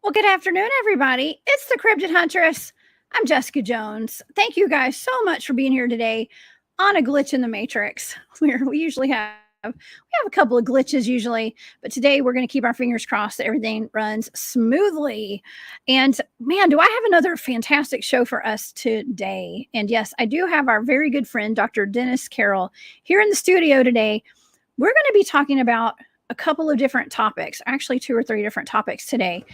Well, good afternoon, everybody. It's the Cryptid Huntress. I'm Jessica Jones. Thank you guys so much for being here today on a glitch in the Matrix, where we usually have a couple of glitches usually, but today we're going to keep our fingers crossed that everything runs smoothly. And man, do I have another fantastic show for us today. And yes, I do have our very good friend, Dr. Dennis Carroll, here in the studio today. We're going to be talking about a couple of different topics, actually 2 or 3 different topics today.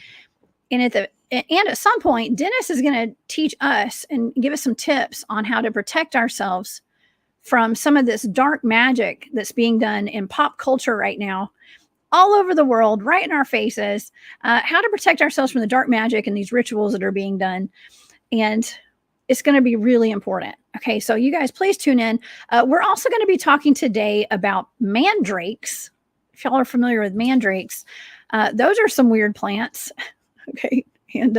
And at some point, Dennis is going to teach us and give us some tips on how to protect ourselves from some of this dark magic that's being done in pop culture right now, all over the world, right in our faces, how to protect ourselves from the dark magic and these rituals that are being done. And it's going to be really important. Okay, so you guys, please tune in. We're also going to be talking today about mandrakes. If y'all are familiar with mandrakes, those are some weird plants. Okay. And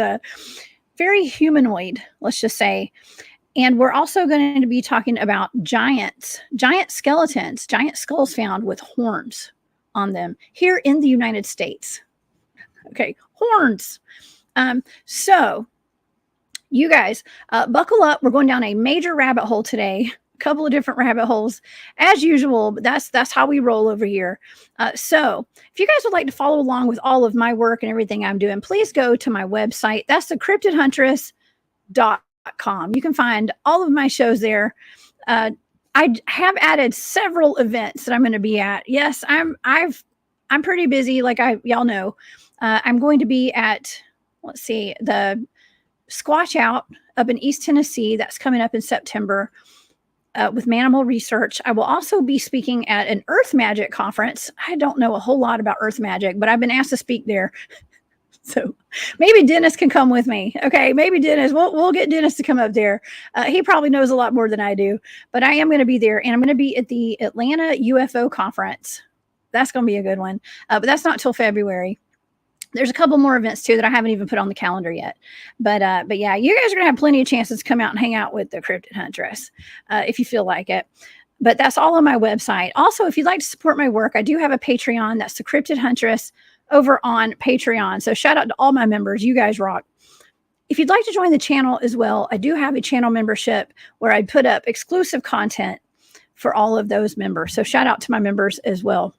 very humanoid, let's just say. And we're also going to be talking about giant skeletons, giant skulls found with horns on them here in the United States. Okay. Horns. So you guys, buckle up. We're going down a major rabbit hole today. Couple of different rabbit holes as usual, but that's how we roll over here. So if you guys would like to follow along with all of my work and everything I'm doing, please go to my website. That's the cryptidhuntress.com. You can find all of my shows there. I have added several events that I'm going to be at. Yes, I'm pretty busy, like y'all know. I'm going to be at, let's see, the Squatch Out up in East Tennessee. That's coming up in September. With Manimal Research. I will also be speaking at an Earth Magic conference. I don't know a whole lot about Earth Magic, but I've been asked to speak there. So maybe Dennis can come with me. Okay, maybe Dennis. We'll get Dennis to come up there. He probably knows a lot more than I do, but I am going to be there, and I'm going to be at the Atlanta UFO conference. That's going to be a good one, but that's not till February. There's a couple more events too that I haven't even put on the calendar yet. But yeah, you guys are going to have plenty of chances to come out and hang out with the Cryptid Huntress if you feel like it. But that's all on my website. Also, if you'd like to support my work, I do have a Patreon. That's the Cryptid Huntress over on Patreon. So shout out to all my members. You guys rock. If you'd like to join the channel as well, I do have a channel membership where I put up exclusive content for all of those members. So shout out to my members as well.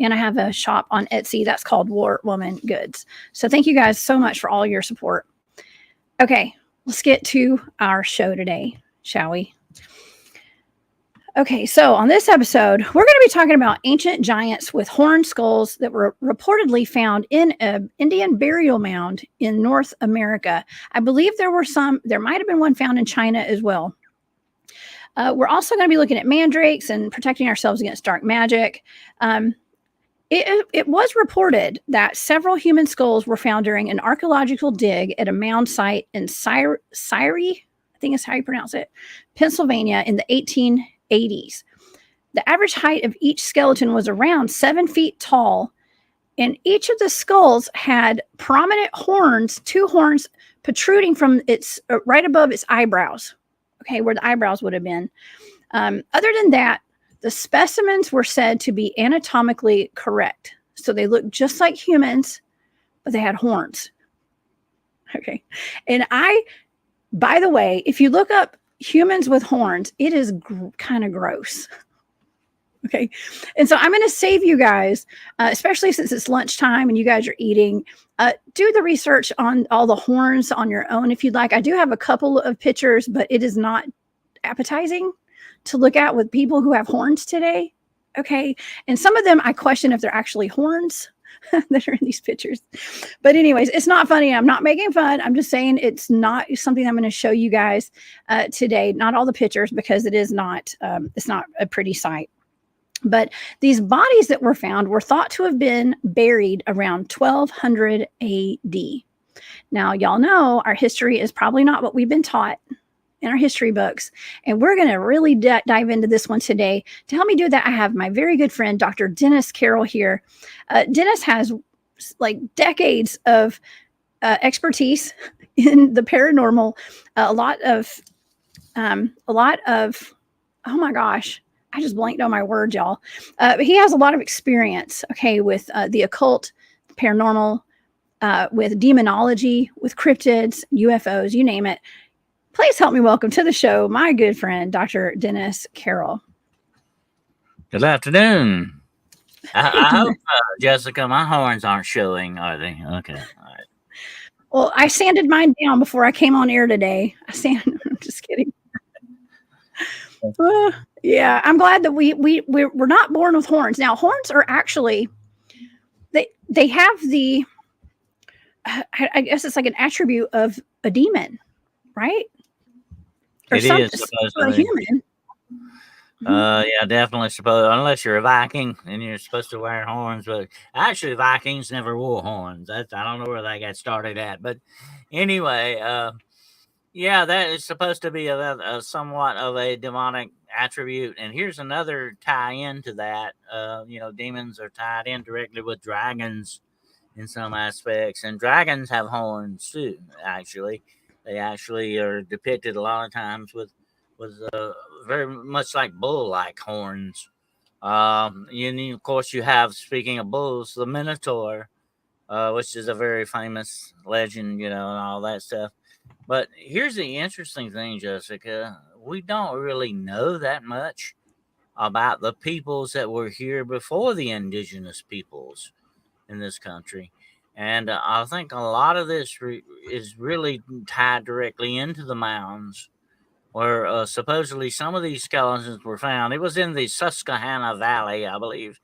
And I have a shop on Etsy that's called War Woman Goods. So thank you guys so much for all your support. Okay, let's get to our show today, shall we? Okay, so on this episode, we're going to be talking about ancient giants with horned skulls that were reportedly found in an Indian burial mound in North America. I believe there might have been one found in China as well. We're also going to be looking at mandrakes and protecting ourselves against dark magic. It was reported that several human skulls were found during an archaeological dig at a mound site in Sayre, I think is how you pronounce it, Pennsylvania in the 1880s. The average height of each skeleton was around 7 feet tall, and each of the skulls had prominent horns, 2 horns protruding from its right above its eyebrows, okay, where the eyebrows would have been. Other than that, the specimens were said to be anatomically correct. So they looked just like humans, but they had horns. Okay. And by the way, if you look up humans with horns, it is kind of gross. Okay. And so I'm going to save you guys, especially since it's lunchtime and you guys are eating, do the research on all the horns on your own if you'd like. I do have a couple of pictures, but it is not appetizing to look at with people who have horns today. Okay. And some of them I question if they're actually horns that are in these pictures. But anyways, it's not funny. I'm not making fun. I'm just saying it's not something I'm going to show you guys today. Not all the pictures, because it's not a pretty sight. But these bodies that were found were thought to have been buried around 1200 AD. Now, y'all know our history is probably not what we've been taught in our history books. And we're going to really dive into this one today. To help me do that, I have my very good friend, Dr. Dennis Carroll here. Dennis has like decades of expertise in the paranormal, a lot of, oh my gosh, I just blanked on my words, y'all. But he has a lot of experience, okay, with the occult, paranormal, with demonology, with cryptids, UFOs, you name it. Please help me welcome to the show my good friend, Dr. Dennis Carroll. Good afternoon. I hope, Jessica, my horns aren't showing, are they? Okay. All right. Well, I sanded mine down before I came on air today. I'm just kidding. Yeah, I'm glad that we're not born with horns. Now, horns are actually they have the I guess it's like an attribute of a demon, right? Or It something is supposed for to a be. human. Yeah, definitely supposed. Unless you're a Viking and you're supposed to wear horns, but actually Vikings never wore horns. I don't know where they got started at, but anyway, yeah, that is supposed to be a somewhat of a demonic attribute. And here's another tie-in to that. Demons are tied in directly with dragons in some aspects, and dragons have horns too. Actually, they actually are depicted a lot of times with very much like bull-like horns. Of course, you have, speaking of bulls, the Minotaur, which is a very famous legend, and all that stuff. But here's the interesting thing, Jessica. We don't really know that much about the peoples that were here before the indigenous peoples in this country. And I think a lot of this is really tied directly into the mounds where supposedly some of these skeletons were found. It was in the Susquehanna Valley, I believe,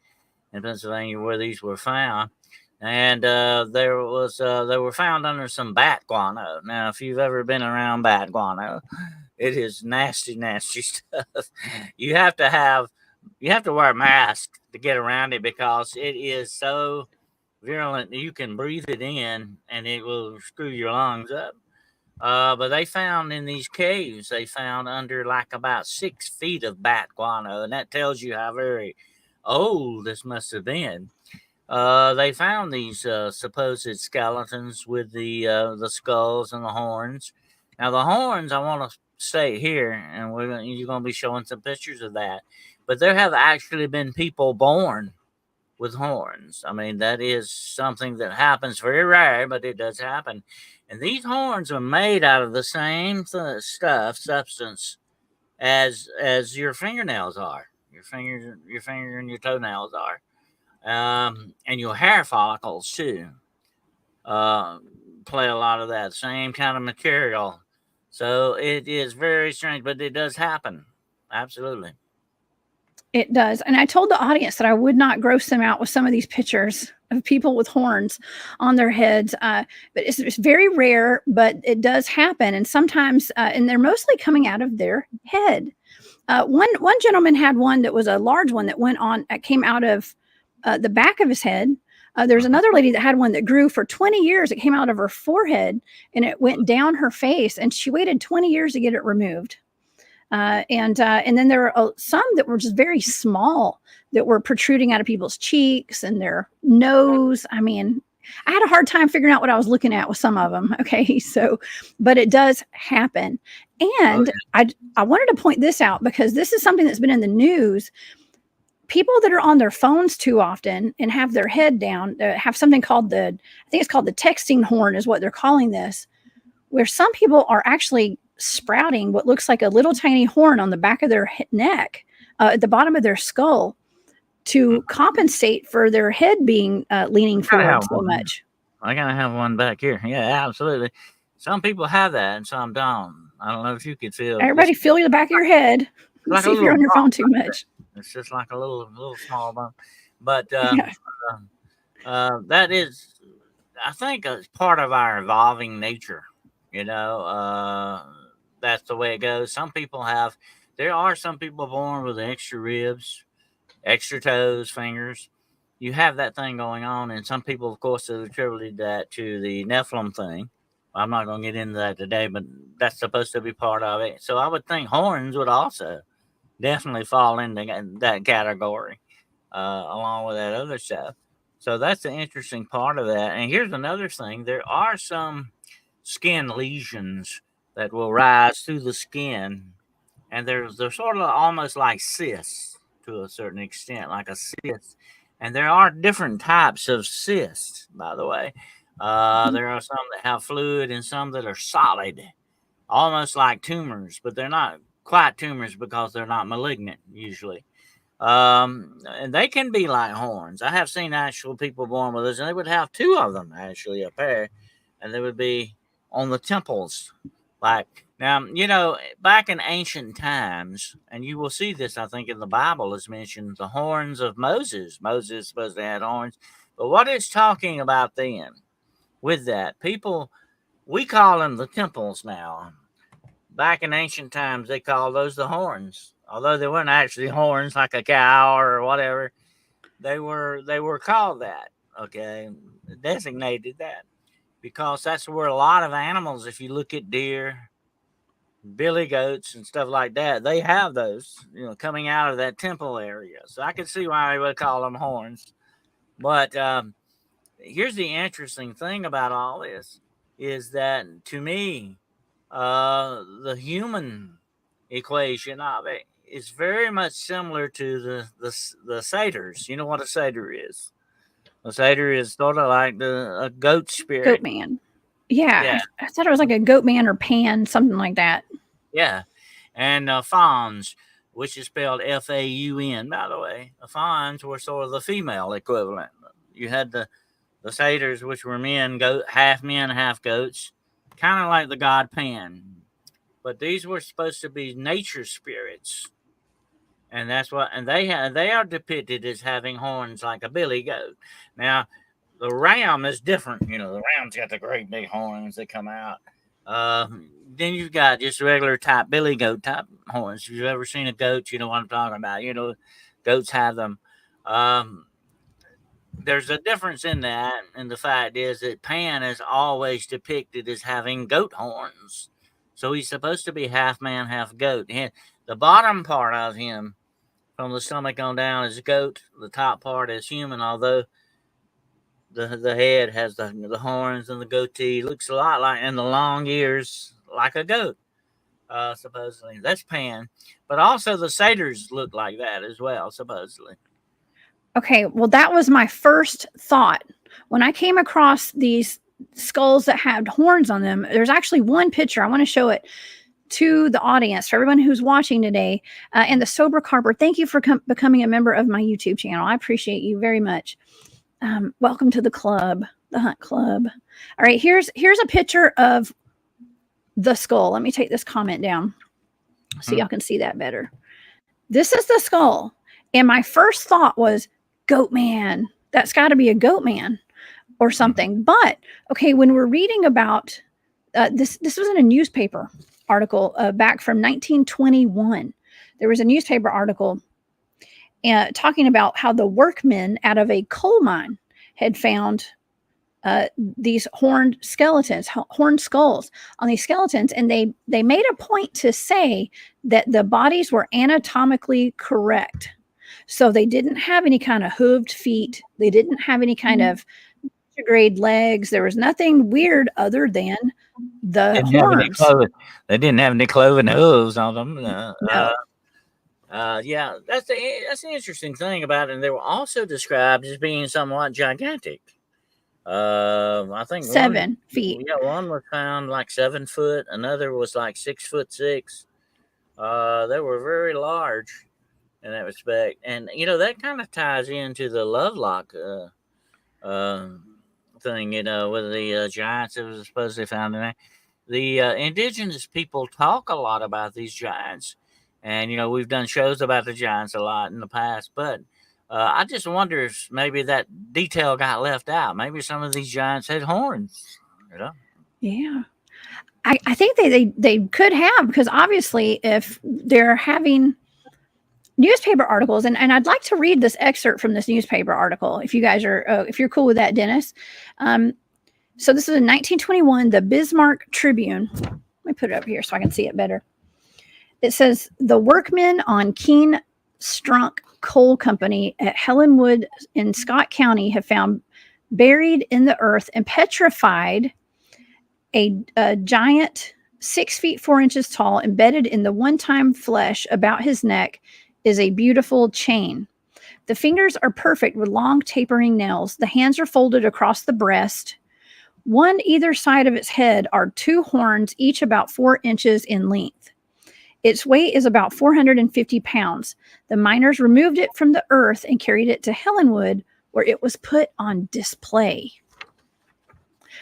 in Pennsylvania, where these were found. And they were found under some bat guano. Now, if you've ever been around bat guano, it is nasty, nasty stuff. You have to wear a mask to get around it because it is so virulent. You can breathe it in, and it will screw your lungs up. But they found in these caves, they found under like about 6 feet of bat guano, and that tells you how very old this must have been. They found these supposed skeletons with the skulls and the horns. Now the horns, I want to say here, and you're going to be showing some pictures of that. But there have actually been people born with horns. I mean, that is something that happens, very rare, but it does happen. And these horns are made out of the same substance as your fingernails are. Your finger and your toenails are. And your hair follicles too play a lot of that same kind of material. So it is very strange, but it does happen. Absolutely. It does. And I told the audience that I would not gross them out with some of these pictures of people with horns on their heads. But it's very rare, but it does happen. And sometimes, and they're mostly coming out of their head. One gentleman had one that was a large one that came out of the back of his head. There's another lady that had one that grew for 20 years. It came out of her forehead and it went down her face, and she waited 20 years to get it removed. And then there are some that were just very small that were protruding out of people's cheeks and their nose. I mean, I had a hard time figuring out what I was looking at with some of them. Okay. So, but it does happen. And I wanted to point this out because this is something that's been in the news. People that are on their phones too often and have their head down, have something called I think it's called the texting horn is what they're calling this, where some people are actually sprouting what looks like a little tiny horn on the back of their neck, at the bottom of their skull, to compensate for their head being leaning forward so much. I gotta have one back here. Yeah, absolutely. Some people have that and some don't. I don't know if you could feel. Everybody feel the back of your head. Like see if you're on your phone too much. It's just like a little small bump. But that is, I think, it's part of our evolving nature. That's the way it goes. There are some people born with extra ribs, extra toes, fingers. You have that thing going on, and some people, of course, have attributed that to the Nephilim thing. I'm not going to get into that today, but that's supposed to be part of it. So I would think horns would also definitely fall into that category, along with that other stuff. So that's the interesting part of that. And here's another thing. There are some skin lesions that will rise through the skin, and they're sort of almost like cysts to a certain extent, like a cyst. And there are different types of cysts, by the way. There are some that have fluid and some that are solid, almost like tumors, but they're not quite tumors because they're not malignant usually. And they can be like horns. I have seen actual people born with this, and they would have two of them, actually, a pair, and they would be on the temples. Like, now, back in ancient times, and you will see this, I think, in the Bible is mentioned the horns of Moses. Moses supposed to have horns. But what it's talking about then with that, people, we call them the temples now. Back in ancient times, they called those the horns. Although they weren't actually horns like a cow or whatever, they were called that. Okay, designated that because that's where a lot of animals. If you look at deer, billy goats, and stuff like that, they have those, coming out of that temple area. So I can see why they would call them horns. But here's the interesting thing about all this is that to me, the human equation of it is very much similar to the satyrs. You know what a satyr is? A satyr is sort of like a goat spirit. Goat man. Yeah. I thought it was like a goat man or pan, something like that. Yeah. And fawns, which is spelled Faun, by the way. The fawns were sort of the female equivalent. You had the satyrs, which were men, half goats, kind of like the god Pan. But these were supposed to be nature spirits. And that's what, and they are depicted as having horns like a billy goat. Now, the ram is different. The ram's got the great big horns that come out. Then you've got just regular type billy goat type horns. If you've ever seen a goat, you know what I'm talking about. Goats have them. There's a difference in that, and the fact is that Pan is always depicted as having goat horns. So he's supposed to be half man, half goat. The bottom part of him, from the stomach on down, is goat. The top part is human, although the head has the horns and the goatee. Looks a lot like, and the long ears like a goat, supposedly. That's Pan. But also the satyrs look like that as well, supposedly. Okay, well, that was my first thought. When I came across these skulls that had horns on them, there's actually one picture. I want to show it to the audience, for everyone who's watching today. And the Sober Carper, thank you for becoming a member of my YouTube channel. I appreciate you very much. Welcome to the club, the Hunt Club. All right, here's a picture of the skull. Let me take this comment down so y'all can see that better. This is the skull. And my first thought was, goat man. That's got to be a goat man or something. But, okay, when we're reading about this was in a newspaper article back from 1921. There was a newspaper article talking about how the workmen out of a coal mine had found these horned skeletons, horned skulls on these skeletons. And they made a point to say that the bodies were anatomically correct. So they didn't have any kind of hooved feet. They didn't have any kind of grade legs. There was nothing weird other than the horns. They didn't have any cloven hooves on them. No. Yeah, that's the interesting thing about it. And they were also described as being somewhat gigantic. I think 7 feet. Yeah, one was found like 7 foot. Another was like 6'6". They were very large in that respect. And, that kind of ties into the Lovelock thing, with the giants that was supposedly found in there. The indigenous people talk a lot about these giants. And, we've done shows about the giants a lot in the past. But I just wonder if maybe that detail got left out. Maybe some of these giants had horns, Yeah. I think they could have, because obviously if they're having newspaper articles, and I'd like to read this excerpt from this newspaper article, if you guys are, if you're cool with that, Dennis. So this is in 1921, the Bismarck Tribune. Let me put it up here so I can see it better. It says, the workmen on Keen Strunk Coal Company at Helenwood in Scott County have found buried in the earth and petrified a giant 6 feet 4 inches tall, embedded in the one-time flesh about his neck is a beautiful chain. The fingers are perfect with long tapering nails. The hands are folded across the breast One either side of its head are 2 horns, each about 4 inches in length. Its weight is about 450 pounds. The miners removed it from the earth and carried it to Helenwood, where it was put on display.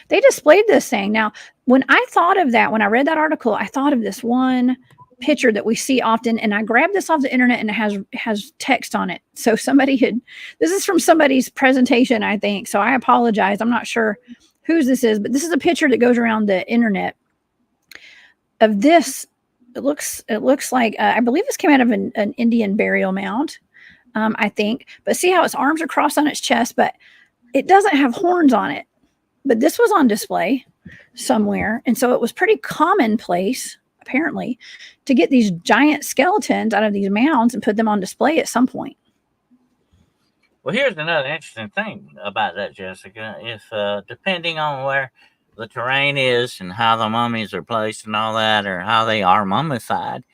They displayed this thing. Now, when I thought of that, when I read that article, I thought of this one picture that we see often, and I grabbed this off the internet, and it has text on it. So this is from somebody's presentation, I think. So I apologize. I'm not sure whose this is, but this is a picture that goes around the internet of this. It looks like I believe this came out of an Indian burial mound, I think. But see how its arms are crossed on its chest, but it doesn't have horns on it. But this was on display somewhere, and so it was pretty commonplace, apparently, to get these giant skeletons out of these mounds and put them on display at some point. Well, here's another interesting thing about that, Jessica. If depending on where the terrain is and how the mummies are placed and all that, or how they are mummified,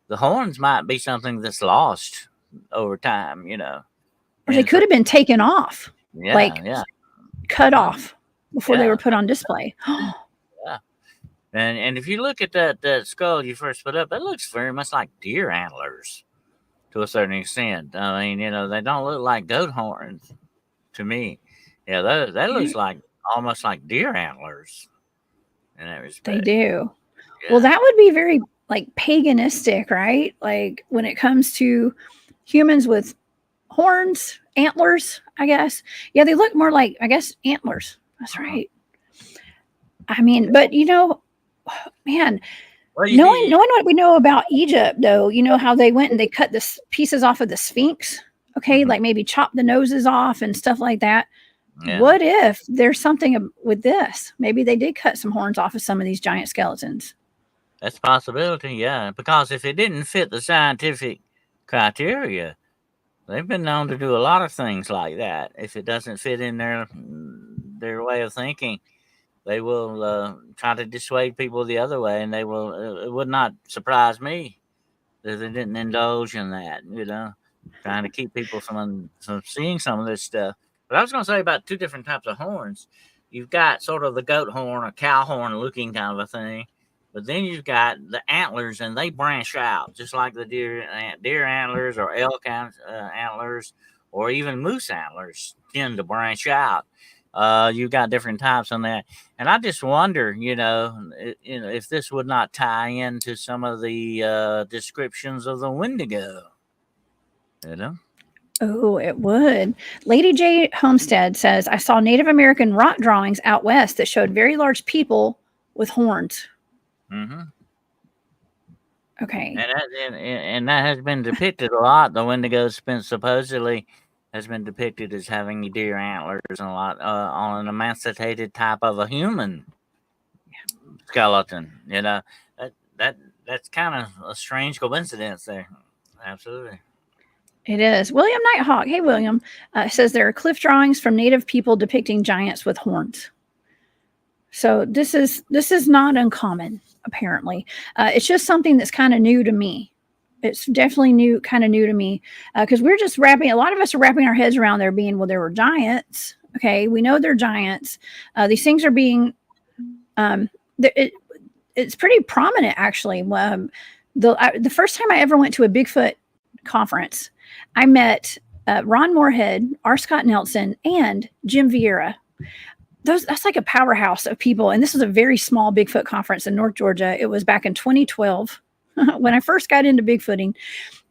the horns might be something that's lost over time, Or they could have been taken off, cut off before they were put on display. Yeah. And if you look at that skull you first put up, it looks very much like deer antlers to a certain extent. I mean, they don't look like goat horns to me. Yeah, that looks like almost like deer antlers in that respect. They do. Yeah. Well, that would be very paganistic, right? Like when it comes to humans with horns, antlers, I guess. Yeah, they look more like, I guess, antlers. That's right. I mean, but man, knowing what we know about Egypt, though, how they went and they cut the pieces off of the Sphinx, okay, like maybe chop the noses off and stuff like that. Yeah. What if there's something with this? Maybe they did cut some horns off of some of these giant skeletons. That's a possibility, yeah. Because if it didn't fit the scientific criteria, they've been known to do a lot of things like that. If it doesn't fit in their way of thinking, they will try to dissuade people the other way, and they will. It would not surprise me that they didn't indulge in that. Trying to keep people from seeing some of this stuff. But I was going to say about 2 different types of horns. You've got sort of the goat horn or cow horn looking kind of a thing, but then you've got the antlers, and they branch out just like the deer antlers or elk antlers or even moose antlers tend to branch out. You've got different types on that, and I just wonder, if this would not tie into some of the descriptions of the Wendigo. Oh, it would. Lady J. Homestead says, I saw Native American rock drawings out west that showed very large people with horns. Mm-hmm. Okay. And that has been depicted a lot. The Wendigos supposedly has been depicted as having deer antlers and a lot on an emancipated type of a human skeleton. That's kind of a strange coincidence there. Absolutely. It is. William Nighthawk. Hey, William. Says there are cliff drawings from native people depicting giants with horns. So this is not uncommon, apparently. It's just something that's kind of new to me. It's definitely kind of new to me because we're just a lot of us are wrapping our heads around there being, well, there were giants. Okay. We know they're giants. These things are being, it's pretty prominent actually. The first time I ever went to a Bigfoot conference, I met Ron Moorhead, R. Scott Nelson, and Jim Vieira. That's like a powerhouse of people. And this was a very small Bigfoot conference in North Georgia. It was back in 2012 when I first got into Bigfooting.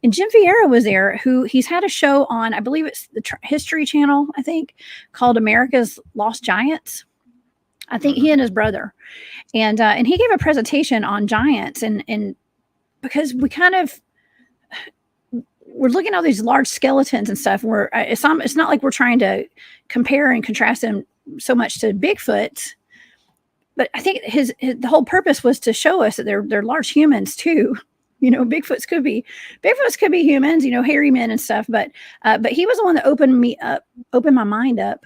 And Jim Vieira was there, he's had a show on, I believe it's the History Channel, I think, called America's Lost Giants. I think he and his brother. And he gave a presentation on giants. And because we're looking at all these large skeletons and stuff, it's not like we're trying to compare and contrast them so much to Bigfoot, but I think the whole purpose was to show us that they're large humans too. Bigfoots could be humans, hairy men and stuff. But he was the one that opened my mind up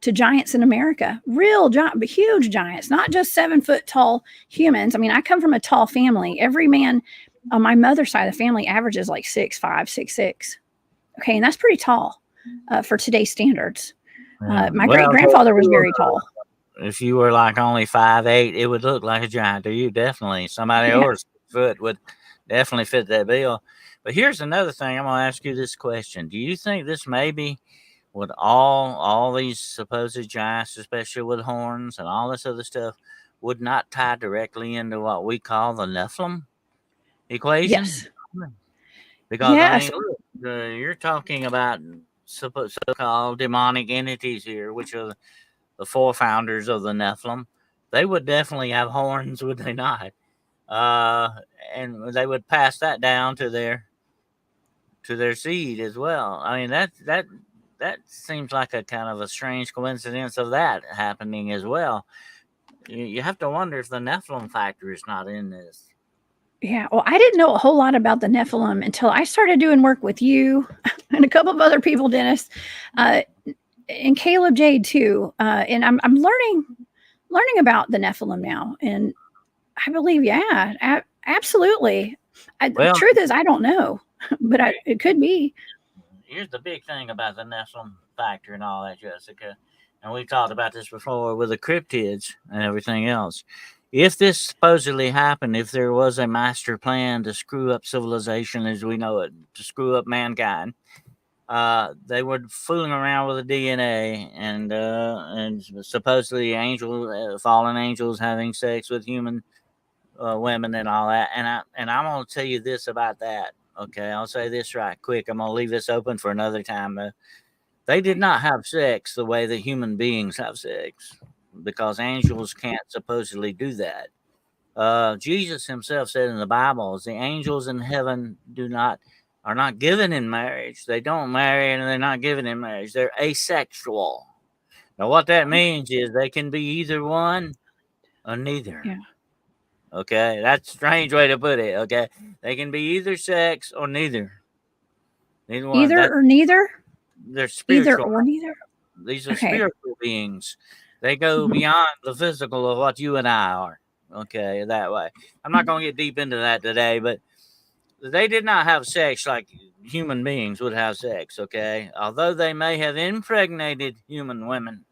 to giants in America, real giant, but huge giants, not just 7 foot tall humans. I mean, I come from a tall family. Every man on my mother's side of the family averages like 6'5", 6'6". Okay, and that's pretty tall for today's standards. My great grandfather was very tall. if you were like only 5'8", it would look like a giant to you. Definitely, somebody Yeah. over 6 foot would definitely fit that bill. But here's another thing. I'm gonna ask you this question: do you think this maybe would all these supposed giants, especially with horns and all this other stuff, would not tie directly into what we call the Nephilim equation? Yes. Because I Yes. mean, look, you're talking about so-called demonic entities here, which are the forefounders of the Nephilim. They would definitely have horns, would they not? And they would pass that down to their seed as well. I mean, that seems like a kind of a strange coincidence of that happening as well. You have to wonder if the Nephilim factor is not in this. Yeah. Well, I didn't know a whole lot about the Nephilim until I started doing work with you and a couple of other people, Dennis, and Caleb Jade too. And I'm learning about the Nephilim now, and I believe, yeah, absolutely. Well, the truth is, I don't know, but it could be. here's the big thing about the Nephilim factor and all that, Jessica. And we talked about this before with the cryptids and everything else. If this supposedly happened, if there was a master plan to screw up civilization as we know it, to screw up mankind, they were fooling around with the DNA and supposedly fallen angels having sex with human women and all that. And I'm gonna tell you this about that. Okay, I'll say this right quick. I'm gonna leave this open for another time. They did not have sex the way that human beings have sex, because angels can't supposedly do that. Jesus himself said in the Bible, the angels in heaven are not given in marriage. They don't marry and they're not given in marriage. They're asexual. Now, what that means is they can be either one or neither. Yeah. Okay, that's a strange way to put it. Okay, they can be either sex or neither. Neither one. Either or neither. They're spiritual. Either or neither. These are Okay. spiritual beings. They go beyond the physical of what you and I are. Okay, that way. I'm not going to get deep into that today, but they did not have sex like human beings would have sex. Okay, although they may have impregnated human women,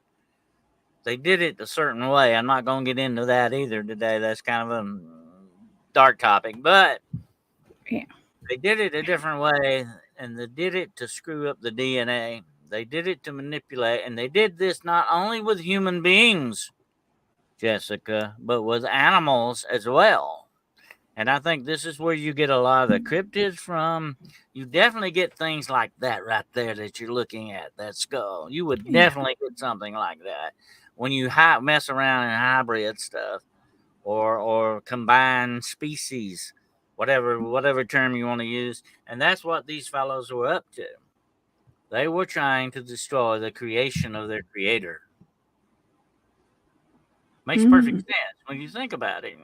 they did it a certain way. I'm not going to get into that either today. That's kind of a dark topic, but Yeah. they did it a different way, and they did it to screw up the DNA. They did it to manipulate, and they did this not only with human beings, Jessica, but with animals as well. And I think this is where you get a lot of the cryptids from. You definitely get things like that right there that you're looking at, that skull. You would definitely get something like that when you mess around in hybrid stuff or combine species, whatever term you want to use. And that's what these fellows were up to. They were trying to destroy the creation of their creator. Makes perfect sense when you think about it.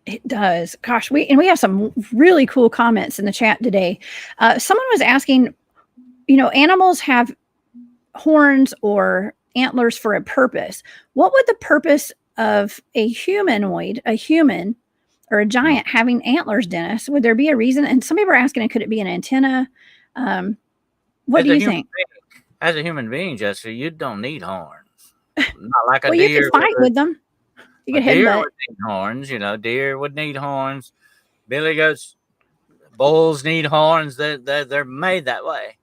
It does. Gosh, we have some really cool comments in the chat today. Someone was asking, animals have horns or antlers for a purpose. What would the purpose of a human or a giant having antlers, Dennis? Would there be a reason? And some people are asking, could it be an antenna? What do you think? As a human being, Jessica, you don't need horns. Not like a well, deer. You can fight with them. You can headbutt. Would need horns. Deer would need horns. Billy goats, bulls need horns. They're made that way.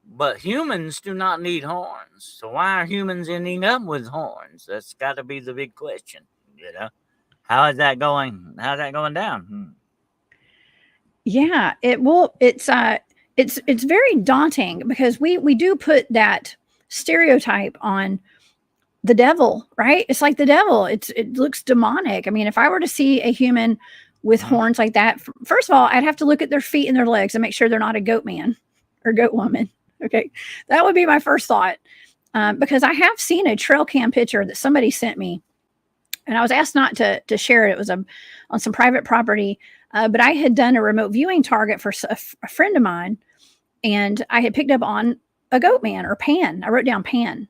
But humans do not need horns. So why are humans ending up with horns? That's got to be the big question. How is that going? How's that going down? Yeah, it will. It's very daunting because we do put that stereotype on the devil, right? It's like the devil. It looks demonic. I mean, if I were to see a human with horns like that, first of all, I'd have to look at their feet and their legs and make sure they're not a goat man or goat woman. Okay, that would be my first thought, because I have seen a trail cam picture that somebody sent me, and I was asked not to share it. It was on some private property, but I had done a remote viewing target for a friend of mine, and I had picked up on a goat man or Pan. I wrote down Pan,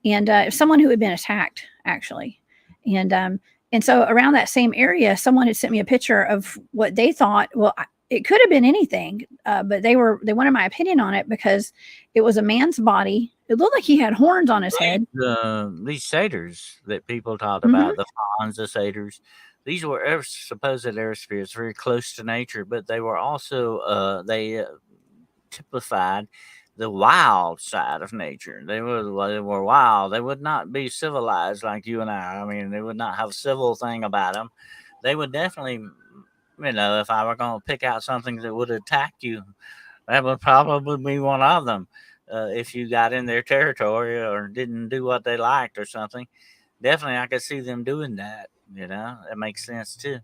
and someone who had been attacked actually, and so around that same area, someone had sent me a picture of what they thought. Well, it could have been anything, but they wanted my opinion on it because it was a man's body. It looked like he had horns on his head. These satyrs that people talked Hmm. about, the fawns, the satyrs, these were supposed air spirits, very close to nature, but they were also they typified the wild side of nature. They were wild. They would not be civilized like you and I. I mean, they would not have a civil thing about them. They would definitely, if I were going to pick out something that would attack you, that would probably be one of them. If you got in their territory or didn't do what they liked or something, definitely I could see them doing that. That makes sense too.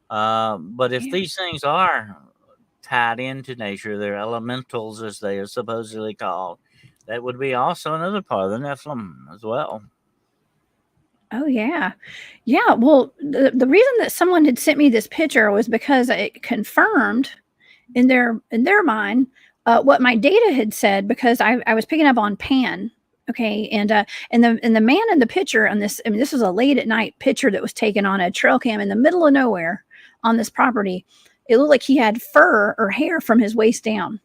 But if Yeah. these things are tied into nature, they're elementals as they are supposedly called, that would be also another part of the Nephilim as well. Oh yeah. Yeah. Well, the reason that someone had sent me this picture was because it confirmed in their mind what my data had said, because I was picking up on pan. Okay. And the man in the picture on this, I mean, this was a late at night picture that was taken on a trail cam in the middle of nowhere on this property. It looked like he had fur or hair from his waist down.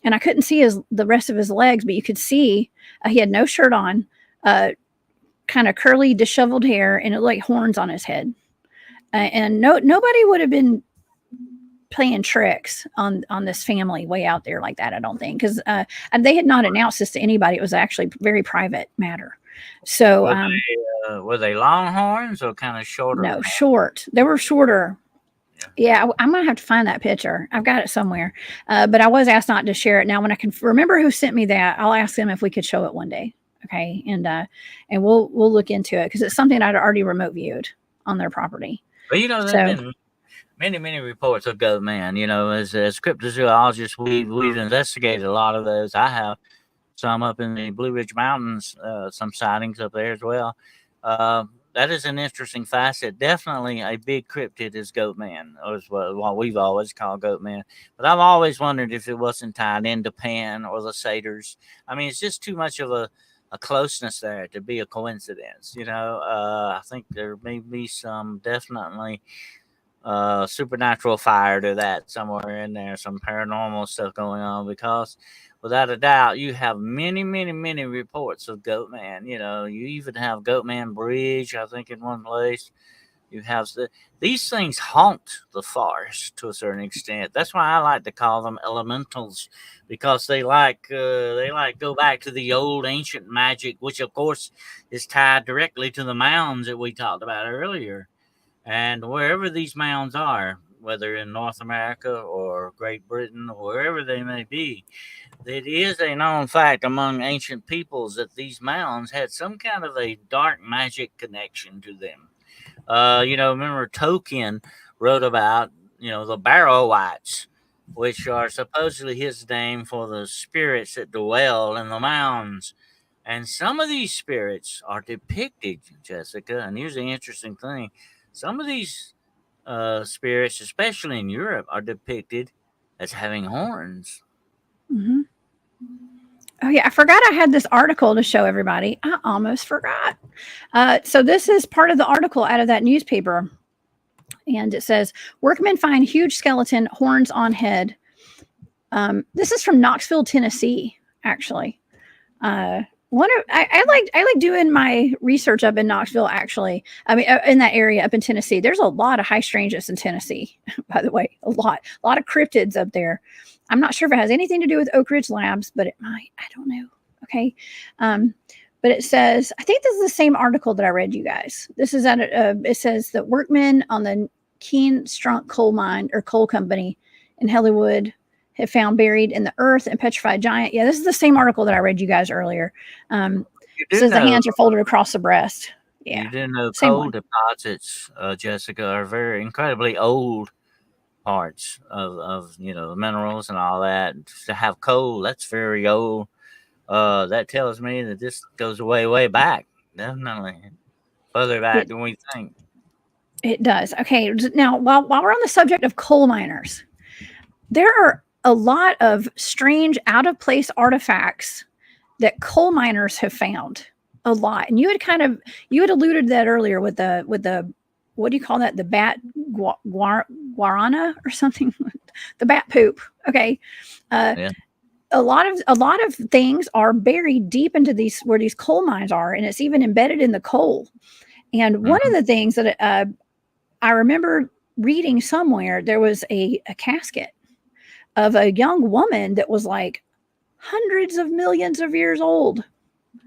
And I couldn't see the rest of his legs, but you could see he had no shirt on, kind of curly, disheveled hair, and it looked like horns on his head. And nobody would have been playing tricks on this family way out there like that, I don't think, because they had not announced this to anybody. It was actually very private matter. So were they long horns or kind of shorter? No, short. They were shorter. Yeah, I'm gonna have to find that picture. I've got it somewhere, but I was asked not to share it. Now, when I can remember who sent me that, I'll ask them if we could show it one day. Okay, and we'll look into it, because it's something I'd already remote viewed on their property. But there've been many reports of goat man. As cryptozoologists, we've investigated a lot of those. I have some up in the Blue Ridge Mountains, some sightings up there as well. That is an interesting facet. Definitely a big cryptid is goat man, or is what we've always called goat man. But I've always wondered if it wasn't tied into Pan or the satyrs. I mean, it's just too much of a closeness there to be a coincidence. I think there may be some definitely supernatural fire to that somewhere in there, some paranormal stuff going on, because without a doubt you have many reports of goat man. You even have Goatman Bridge, I think, in one place. You have these things haunt the forest to a certain extent. That's why I like to call them elementals, because they like go back to the old ancient magic, which of course is tied directly to the mounds that we talked about earlier. And wherever these mounds are, whether in North America or Great Britain or wherever they may be, it is a known fact among ancient peoples that these mounds had some kind of a dark magic connection to them. Remember Tolkien wrote about, the Barrow Wights, which are supposedly his name for the spirits that dwell in the mounds. And some of these spirits are depicted, Jessica, and here's the interesting thing. Some of these spirits, especially in Europe, are depicted as having horns. Mm-hmm. Oh yeah, I forgot I had this article to show everybody. I almost forgot. So this is part of the article out of that newspaper, and it says workmen find huge skeleton, horns on head. This is from Knoxville, Tennessee, actually. I like doing my research up in Knoxville. Actually, I mean, in that area up in Tennessee, there's a lot of high strangeness in Tennessee. By the way, a lot of cryptids up there. I'm not sure if it has anything to do with Oak Ridge Labs, but it might. I don't know. Okay, but it says, I think this is the same article that I read you guys. This is it says that workmen on the Keen Strunk coal mine or coal company in Hollywood have found buried in the earth and petrified giant. Yeah, this is the same article that I read you guys earlier. It says the hands are folded across the breast. Yeah, you do know coal deposits, Jessica, are very incredibly old parts of minerals and all that. To have coal, that's very old. That tells me that this goes way back. Definitely further back than we think. It does. Okay, now while we're on the subject of coal miners, there are a lot of strange, out of place artifacts that coal miners have found. A lot, and you had alluded to that earlier with the what do you call that? The bat guarana or something. the bat poop. Okay. Yeah. A lot of things are buried deep into these where these coal mines are, and it's even embedded in the coal. And one of the things that I remember reading somewhere, there was a casket of a young woman that was like hundreds of millions of years old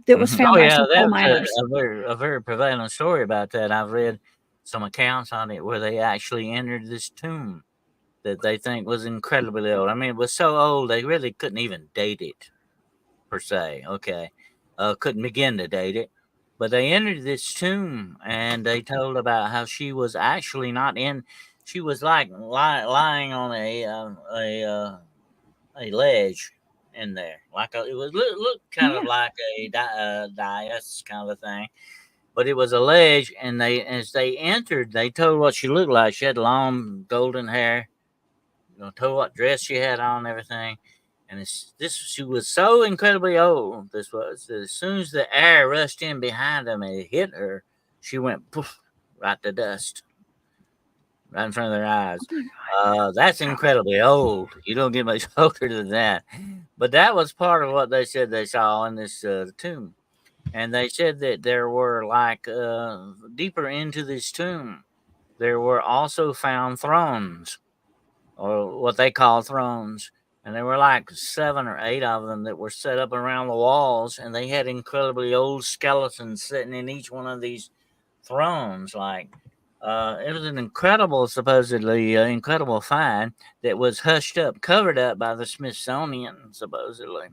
that was found Oh by yeah, some coal that's miners. a very prevalent story about that. I've read some accounts on it where they actually entered this tomb that they think was incredibly old. I mean, it was so old they really couldn't even date it per se. Okay, couldn't begin to date it, but they entered this tomb and they told about how she was actually not in. She was like lying on a ledge in there, like it was look kind of Yeah. like a dais kind of thing, but it was a ledge. And they, as they entered, they told what she looked like. She had long golden hair, told what dress she had on, and everything. And she was so incredibly old. This was that as soon as the air rushed in behind them and it hit her, she went poof right to dust, right in front of their eyes. Oh my God. That's incredibly old. You don't get much older than that. But that was part of what they said they saw in this tomb. And they said that there were like deeper into this tomb, there were also found thrones, or what they call thrones. And there were like 7 or 8 of them that were set up around the walls, and they had incredibly old skeletons sitting in each one of these thrones. Like it was an incredible, supposedly incredible find that was hushed up, covered up by the Smithsonian, supposedly.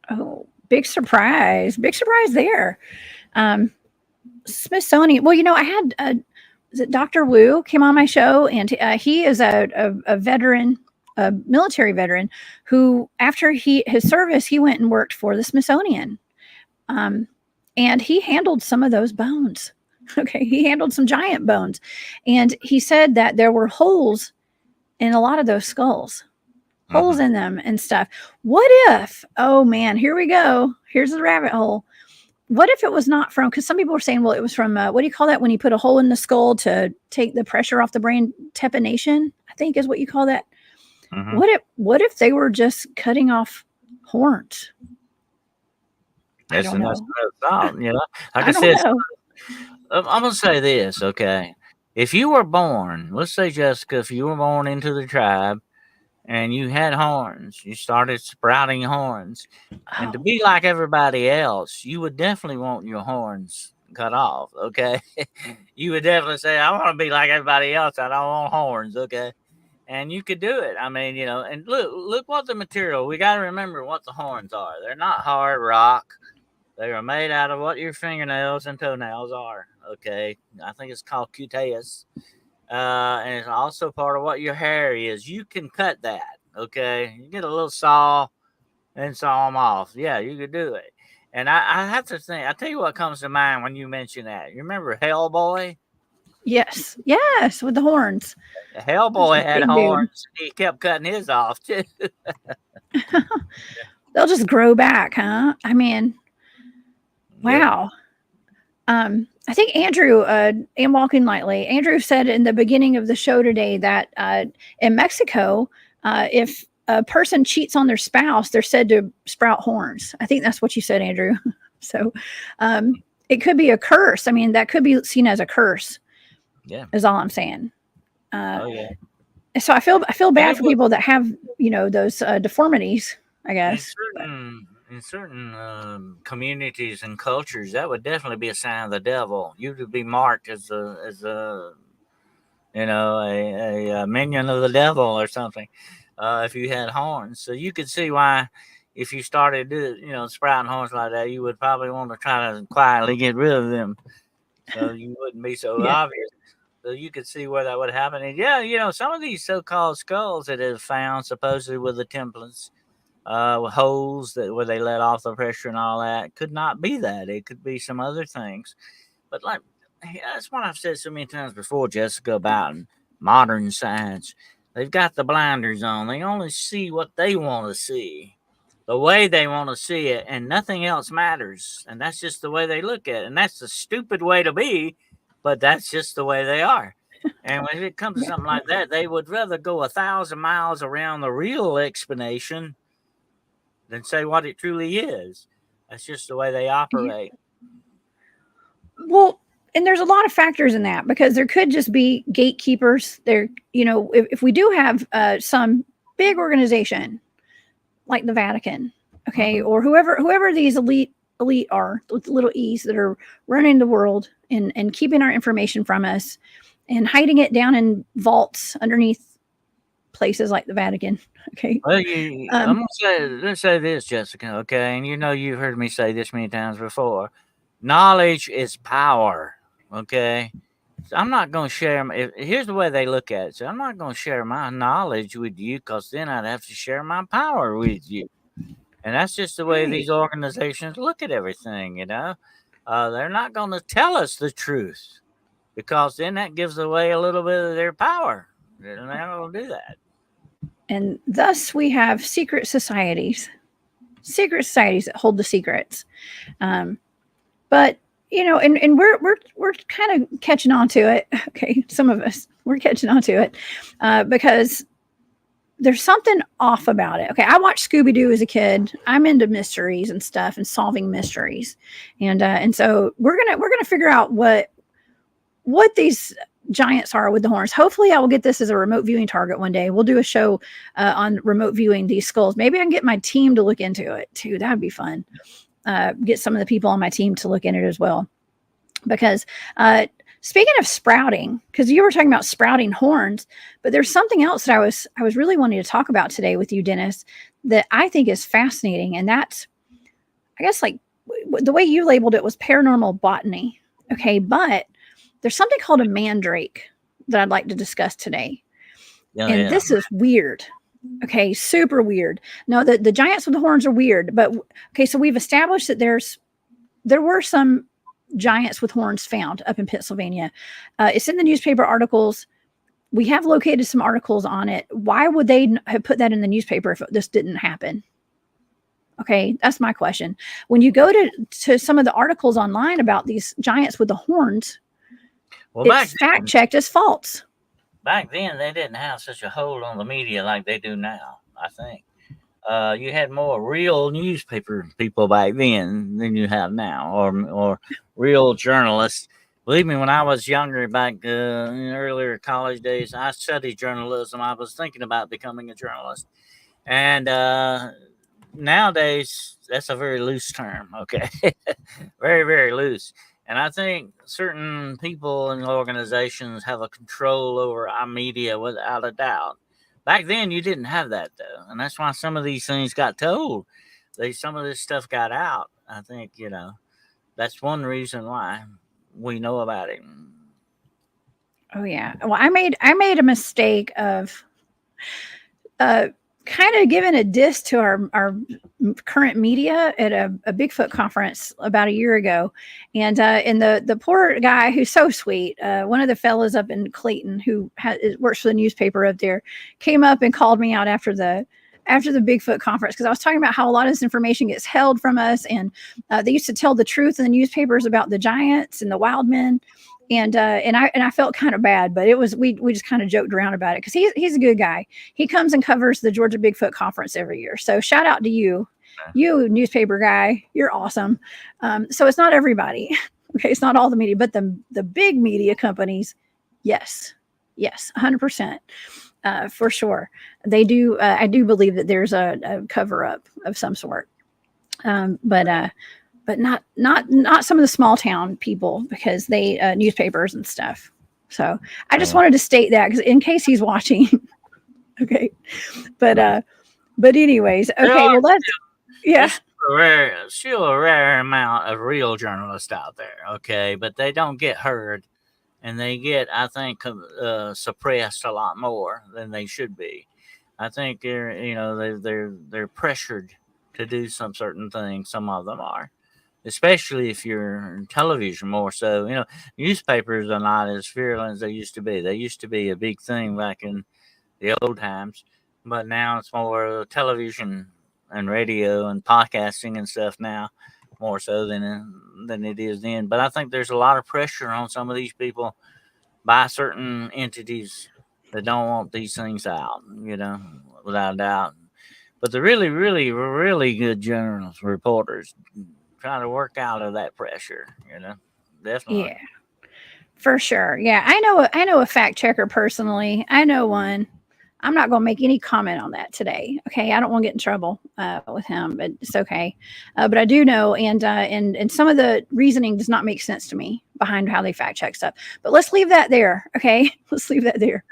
Oh, big surprise! Big surprise there. Um, Smithsonian. Well, I had is it Dr. Wu came on my show, and he is a veteran, a military veteran, who after his service, he went and worked for the Smithsonian, um, and he handled some of those bones. Okay, he handled some giant bones, and he said that there were holes in a lot of those skulls, holes in them and stuff. What if? Oh man, here we go. Here's the rabbit hole. What if it was not from? Because some people were saying, well, it was from. What do you call that when you put a hole in the skull to take the pressure off the brain? Tepination, I think, is what you call that. What if they were just cutting off horns? That's I don't another know. thought. Like I I don't said, know. I'm gonna say this, okay? If you were born, let's say Jessica, if you were born into the tribe and you had horns, you started sprouting horns, and to Oh, be like everybody else, you would definitely want your horns cut off, okay? You would definitely say, I want to be like everybody else. I don't want horns, okay? And you could do it. I mean, and look what the material. We got to remember what the horns are. They're not hard rock. They are made out of what your fingernails and toenails are. Okay, I think it's called cuteus, and it's also part of what your hair is. You can cut that. Okay, you get a little saw and saw them off. Yeah, you could do it. And I have to think. I tell you what comes to mind when you mention that. You remember Hellboy? yes, yes, with the horns. That's a Hellboy had big dude. horns. He kept cutting his off too. They'll just grow back, huh? I mean, Yep. wow. I think Andrew, in Walking Lightly, Andrew said in the beginning of the show today that in Mexico, if a person cheats on their spouse, they're said to sprout horns. I think that's what you said, Andrew. So it could be a curse. I mean, that could be seen as a curse. Yeah. Is all I'm saying. Oh yeah. So I feel And bad it for was people that have those deformities. I in guess. But certain communities and cultures, that would definitely be a sign of the devil. You would be marked as a a minion of the devil or something, if you had horns. So you could see why, if you started sprouting horns like that, you would probably want to try to quietly get rid of them, so you wouldn't be so yeah, obvious. So you could see where that would happen. And yeah, some of these so-called skulls that have found supposedly with the templates, with holes where they let off the pressure and all that, could not be that. It could be some other things. But like, that's what I've said so many times before, Jessica, about modern science. They've got the blinders on. They only see what they want to see, the way they want to see it, and nothing else matters. And that's just the way they look at it. And that's a stupid way to be, but that's just the way they are. And when it comes to something like that, they would rather go 1,000 miles around the real explanation than say what it truly is. That's just the way they operate. Well, and there's a lot of factors in that because there could just be gatekeepers. There, if we do have some big organization like the Vatican, okay, or whoever these elite are with little e's that are running the world and keeping our information from us and hiding it down in vaults underneath places like the Vatican. Okay. Well, let's say this, Jessica. Okay, and you've heard me say this many times before. Knowledge is power. Okay, so I'm not going to share. Here's the way they look at it. So I'm not going to share my knowledge with you because then I'd have to share my power with you. And that's just the way these organizations look at everything. They're not going to tell us the truth because then that gives away a little bit of their power. They're not going to do that. And thus we have secret societies that hold the secrets. But and we're kind of catching on to it. Okay, some of us we're catching on to it because there's something off about it. Okay, I watched Scooby-Doo as a kid. I'm into mysteries and stuff and solving mysteries, and so we're gonna figure out what these giants are with the horns. Hopefully I will get this as a remote viewing target one day. We'll do a show on remote viewing these skulls. Maybe I can get my team to look into it too. That'd be fun. Get some of the people on my team to look in it as well. Because speaking of sprouting, because you were talking about sprouting horns, but there's something else that I was really wanting to talk about today with you, Dennis, that I think is fascinating. And that's, I guess, like the way you labeled it was paranormal botany. Okay, but there's something called a mandrake that I'd like to discuss today. This is weird. Okay, super weird. No, the giants with the horns are weird, but okay, so we've established that there were some giants with horns found up in Pennsylvania. It's in the newspaper articles. We have located some articles on it. Why would they have put that in the newspaper if this didn't happen? Okay, that's my question. When you go to some of the articles online about these giants with the horns, it's fact checked as false. Back then, they didn't have such a hold on the media like they do now, I think. You had more real newspaper people back then than you have now, or real journalists. Believe me, when I was younger, back in earlier college days, I studied journalism. I was thinking about becoming a journalist. And nowadays, that's a very loose term, okay? Very, very loose. And I think certain people and organizations have a control over our media without a doubt. Back then, you didn't have that, though. And that's why some of these things got told. Some of this stuff got out. I think, that's one reason why we know about it. Oh, yeah. Well, I made a mistake of kind of giving a diss to our current media at a Bigfoot conference about a year ago. And the poor guy who's so sweet, one of the fellas up in Clayton who works for the newspaper up there, came up and called me out after the Bigfoot conference because I was talking about how a lot of this information gets held from us, and they used to tell the truth in the newspapers about the giants and the wild men. And I felt kind of bad, but it was we just kind of joked around about it because he's a good guy. He comes and covers the Georgia Bigfoot Conference every year. So shout out to you newspaper guy. You're awesome. So it's not everybody. Okay, it's not all the media, but the big media companies, yes, 100%, for sure. They do. I do believe that there's a cover up of some sort, but not some of the small town people because they newspapers and stuff. So I just wanted to state that because in case he's watching. Okay, but anyways, okay. Well, let's still a rare amount of real journalists out there. Okay, but they don't get heard, and they get, I think, suppressed a lot more than they should be. I think they're pressured to do some certain things. Some of them are. Especially if you're in television more so. Newspapers are not as virulent as they used to be. They used to be a big thing back in the old times, but now it's more television and radio and podcasting and stuff now, more so than it is then. But I think there's a lot of pressure on some of these people by certain entities that don't want these things out, without a doubt. But the really, really, really good journalists, reporters, try to work out of that pressure, definitely. Yeah, for sure. Yeah, I know a fact checker personally. I know one. I'm not going to make any comment on that today. Okay, I don't want to get in trouble with him, but it's okay. But I do know, and some of the reasoning does not make sense to me behind how they fact check stuff. But let's leave that there. Okay, let's leave that there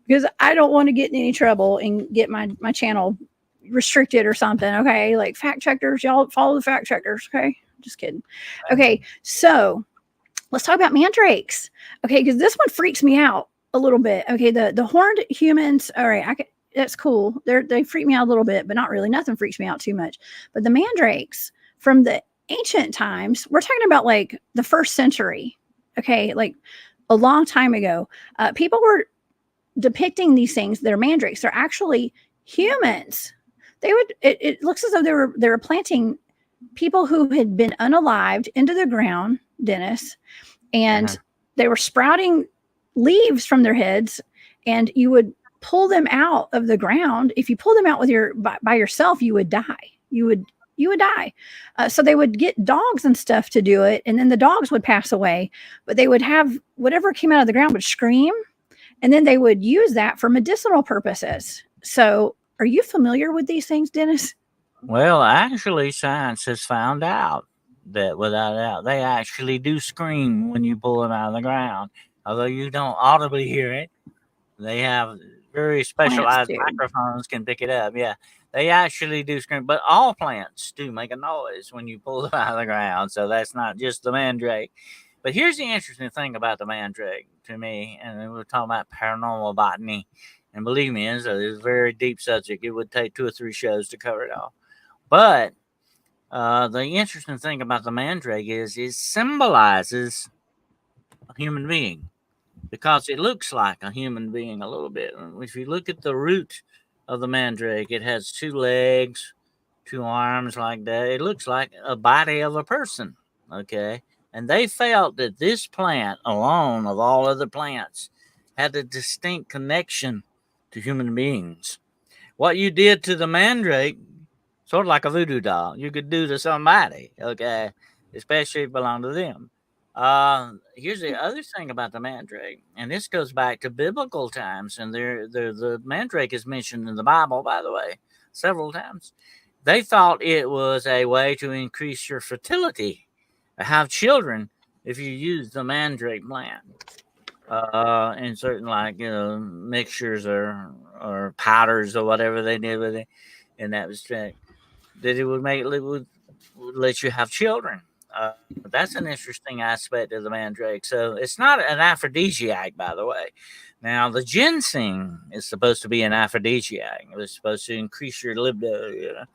because I don't want to get in any trouble and get my channel restricted or something. Okay, like fact checkers, y'all follow the fact checkers. Okay, just kidding. Okay, so let's talk about mandrakes. Okay, because this one freaks me out a little bit. Okay, the horned humans. All right, that's cool. They freak me out a little bit, but not really. Nothing freaks me out too much. But the mandrakes from the ancient times, we're talking about like the 1st century. Okay, like a long time ago, people were depicting these things. They're mandrakes. They're actually humans. It looks as though they were planting people who had been unalived into the ground, Dennis, and they were sprouting leaves from their heads, and you would pull them out of the ground. If you pull them out with by yourself, you would die. You would die. So they would get dogs and stuff to do it, and then the dogs would pass away. But they would have whatever came out of the ground would scream, and then they would use that for medicinal purposes. So, are you familiar with these things, Dennis? Well, actually, science has found out that without a doubt, they actually do scream when you pull them out of the ground. Although you don't audibly hear it, they have very specialized microphones can pick it up. Yeah, they actually do scream. But all plants do make a noise when you pull them out of the ground. So that's not just the mandrake. But here's the interesting thing about the mandrake to me, and we're talking about paranormal botany. And believe me, it's a very deep subject. It would take 2 or 3 shows to cover it all. But the interesting thing about the mandrake is it symbolizes a human being because it looks like a human being a little bit. If you look at the root of the mandrake, it has 2 legs, 2 arms like that. It looks like a body of a person, okay? And they felt that this plant, alone of all other plants, had a distinct connection to human beings. What you did to the mandrake, sort of like a voodoo doll, you could do to somebody, okay, especially if it belonged to them. Here's the other thing about the mandrake, and this goes back to biblical times, and the mandrake is mentioned in the Bible, by the way, several times. They thought it was a way to increase your fertility, have children, if you use the mandrake plant in certain mixtures or powders or whatever they did with it, and that was that it would let you have children. That's an interesting aspect of the mandrake. So it's not an aphrodisiac, by the way. Now the ginseng is supposed to be an aphrodisiac. It was supposed to increase your libido,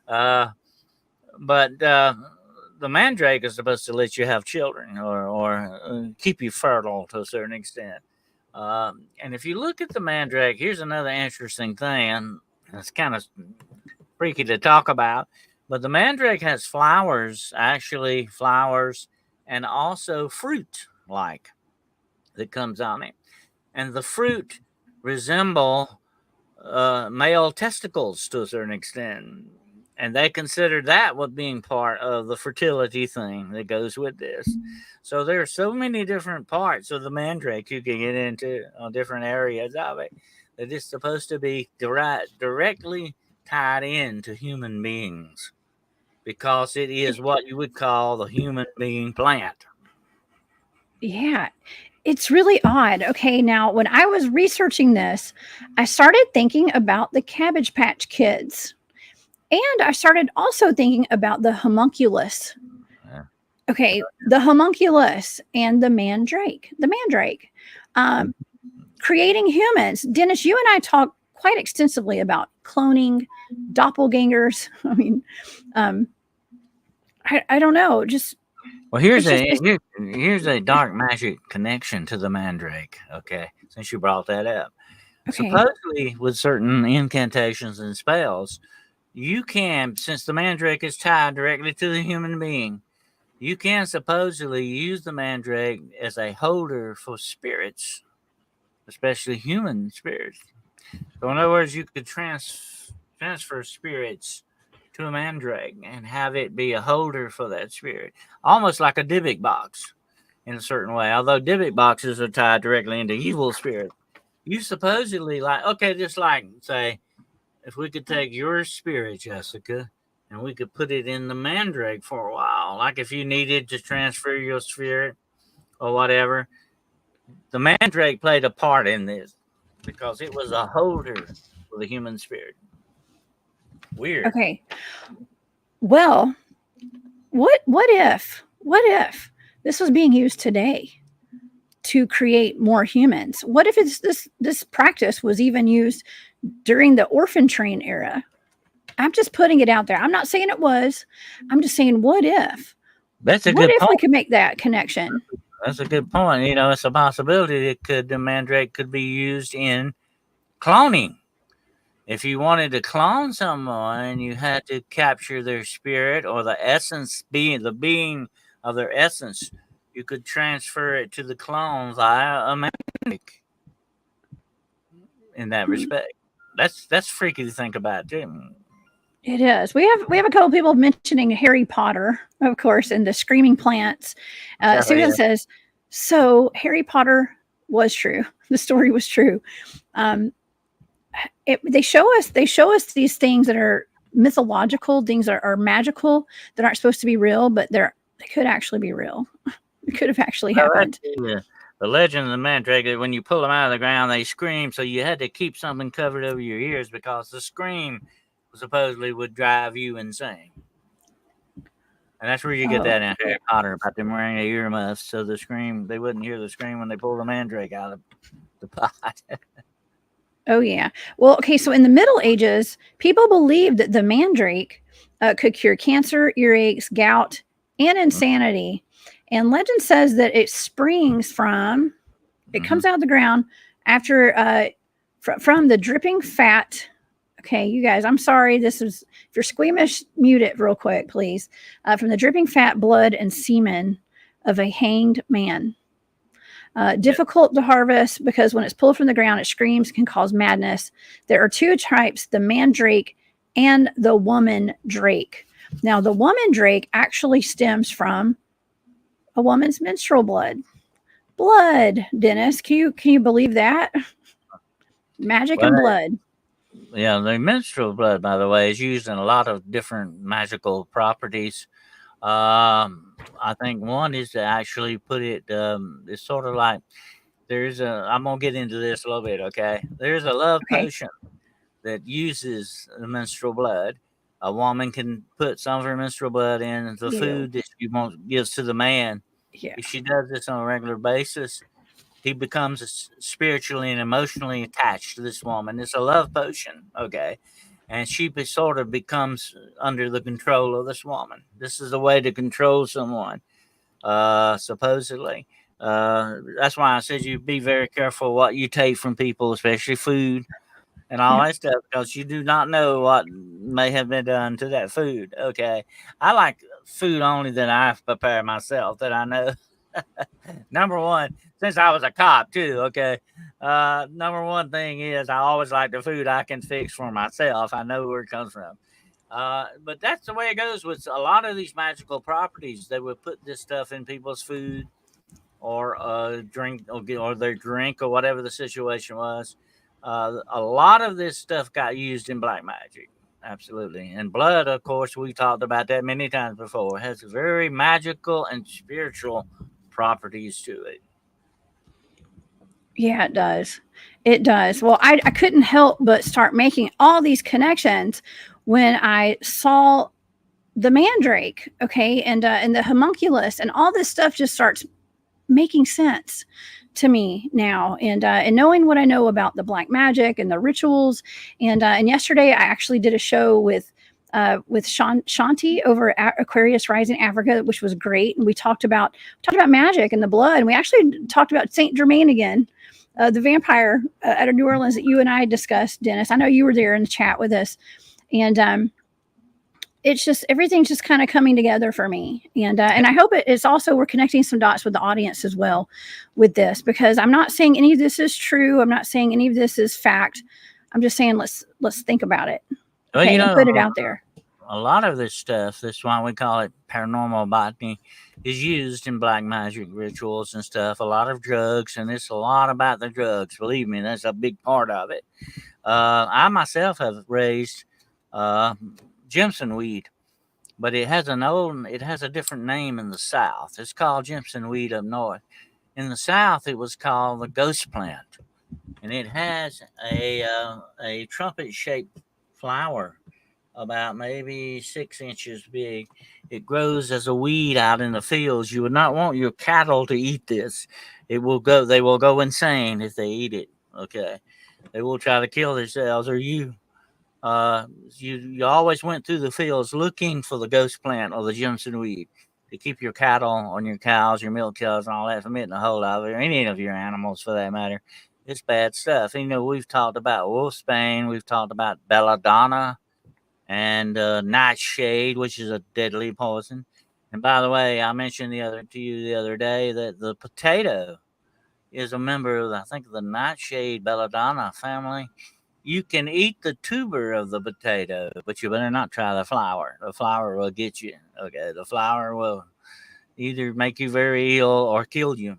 but the mandrake is supposed to let you have children or keep you fertile to a certain extent. And if you look at the mandrake, here's another interesting thing, and it's kind of freaky to talk about, but the mandrake has flowers, and also fruit that comes on it. And the fruit resemble male testicles to a certain extent. And they consider that what being part of the fertility thing that goes with this. So there are so many different parts of the mandrake you can get into on different areas of it that it's supposed to be directly tied in to human beings because it is what you would call the human being plant. Yeah, it's really odd. Okay, now when I was researching this, I started thinking about the Cabbage Patch Kids. And I started also thinking about the homunculus. Okay, the homunculus and the mandrake. The mandrake. Creating humans. Dennis, you and I talked quite extensively about cloning, doppelgangers. I mean, I don't know. Just well, here's a dark magic connection to the mandrake. Okay, since you brought that up, supposedly with certain incantations and spells, you can, since the mandrake is tied directly to the human being, you can supposedly use the mandrake as a holder for spirits, especially human spirits. So, in other words, you could transfer spirits to a mandrake and have it be a holder for that spirit, almost like a Dybbuk box in a certain way. Although Dybbuk boxes are tied directly into evil spirits, you supposedly just like say, if we could take your spirit, Jessica, and we could put it in the mandrake for a while, like if you needed to transfer your spirit or whatever, the mandrake played a part in this because it was a holder for the human spirit. Weird. Okay. Well, what if this was being used today to create more humans? What if it's this practice was even used during the orphan train era? I'm just putting it out there. I'm not saying it was. I'm just saying, what if? That's a What good if we point. could make that connection? That's a good point. You know, it's a possibility that the mandrake could be used in cloning. If you wanted to clone someone, you had to capture their spirit or the being of their essence. You could transfer it to the clone via a mandrake. In that respect, that's freaky to think about too. It is. We have a couple people mentioning Harry Potter, of course, and the screaming plants. Susan Yeah. says, so Harry Potter was true. The story was true. They show us these things that are mythological, things that are magical, that aren't supposed to be real, but they could actually be real. It could have actually happened. The legend of the mandrake, that when you pull them out of the ground, they scream. So you had to keep something covered over your ears because the scream supposedly would drive you insane. And that's where you get that in Harry Potter about them wearing the earmuffs, so they wouldn't hear the scream when they pull the mandrake out of the pot. Oh yeah. Well, okay. So in the Middle Ages, people believed that the mandrake could cure cancer, earaches, gout, and insanity. And legend says that it springs from, it comes out of the ground after from the dripping fat. Okay, you guys, I'm sorry. This is, if you're squeamish, mute it real quick, please. From the dripping fat, blood, and semen of a hanged man. Difficult to harvest because when it's pulled from the ground, it screams, can cause madness. There are two types, the mandrake and the woman drake. Now, the woman drake actually stems from a woman's menstrual blood. Dennis, can you believe that? Magic and blood. Yeah, the menstrual blood, by the way, is used in a lot of different magical properties. I think one is to actually put it. It's sort of like I'm gonna get into this a little bit. Okay, there's a love potion that uses the menstrual blood. A woman can put some of her menstrual blood in the food that she gives to the man. Yeah. If she does this on a regular basis, he becomes spiritually and emotionally attached to this woman. It's a love potion, okay? And she sort of becomes under the control of this woman. This is a way to control someone, supposedly. That's why I said you be very careful what you take from people, especially food and all that stuff, because you do not know what may have been done to that food, okay? I like food only that I prepare myself, that I know. Number one, since I was a cop too, okay. Number one thing is I always like the food I can fix for myself. I know where it comes from. But that's the way it goes with a lot of these magical properties. They would put this stuff in people's food or drink or their drink or whatever the situation was. A lot of this stuff got used in black magic. Absolutely. And blood, of course, we talked about that many times before. It has very magical and spiritual properties to it. Yeah, it does. It does. Well, I couldn't help but start making all these connections when I saw the mandrake, okay, and the homunculus, and all this stuff just starts making sense to me now. And knowing what I know about the black magic and the rituals, and yesterday I actually did a show with Shanti over at Aquarius Rising Africa, which was great. And we talked about magic and the blood. And we actually talked about Saint Germain again, the vampire out of New Orleans that you and I discussed, Dennis. I know you were there in the chat with us. And it's just everything's just kind of coming together for me, and I hope it's also we're connecting some dots with the audience as well with this, because I'm not saying any of this is true. I'm not saying any of this is fact. I'm just saying let's think about it, Well, okay, and put it out there. a lot of this stuff, that's why we call it paranormal botany, is used in black magic rituals and stuff. A lot of drugs, and it's a lot about the drugs. Believe me, that's a big part of it. I myself have raised Jimson weed, but it has a different name in the South. It's called Jimson weed up north. In the South, it was called the ghost plant, and it has a trumpet shaped flower about maybe 6 inches big. It grows as a weed out in the fields. You would not want your cattle to eat this. They will go insane if they eat it. Okay. They will try to kill themselves or you. You always went through the fields looking for the ghost plant or the Jimson weed to keep your cattle and your cows, your milk cows, and all that from getting a hold of it, or any of your animals for that matter. It's bad stuff. You know, we've talked about wolfsbane, we've talked about belladonna, and nightshade, which is a deadly poison. And by the way, I mentioned to you the other day that the potato is a member of, I think, the nightshade belladonna family. You can eat the tuber of the potato, but you better not try the flower. The flower will get you. Okay, the flower will either make you very ill or kill you.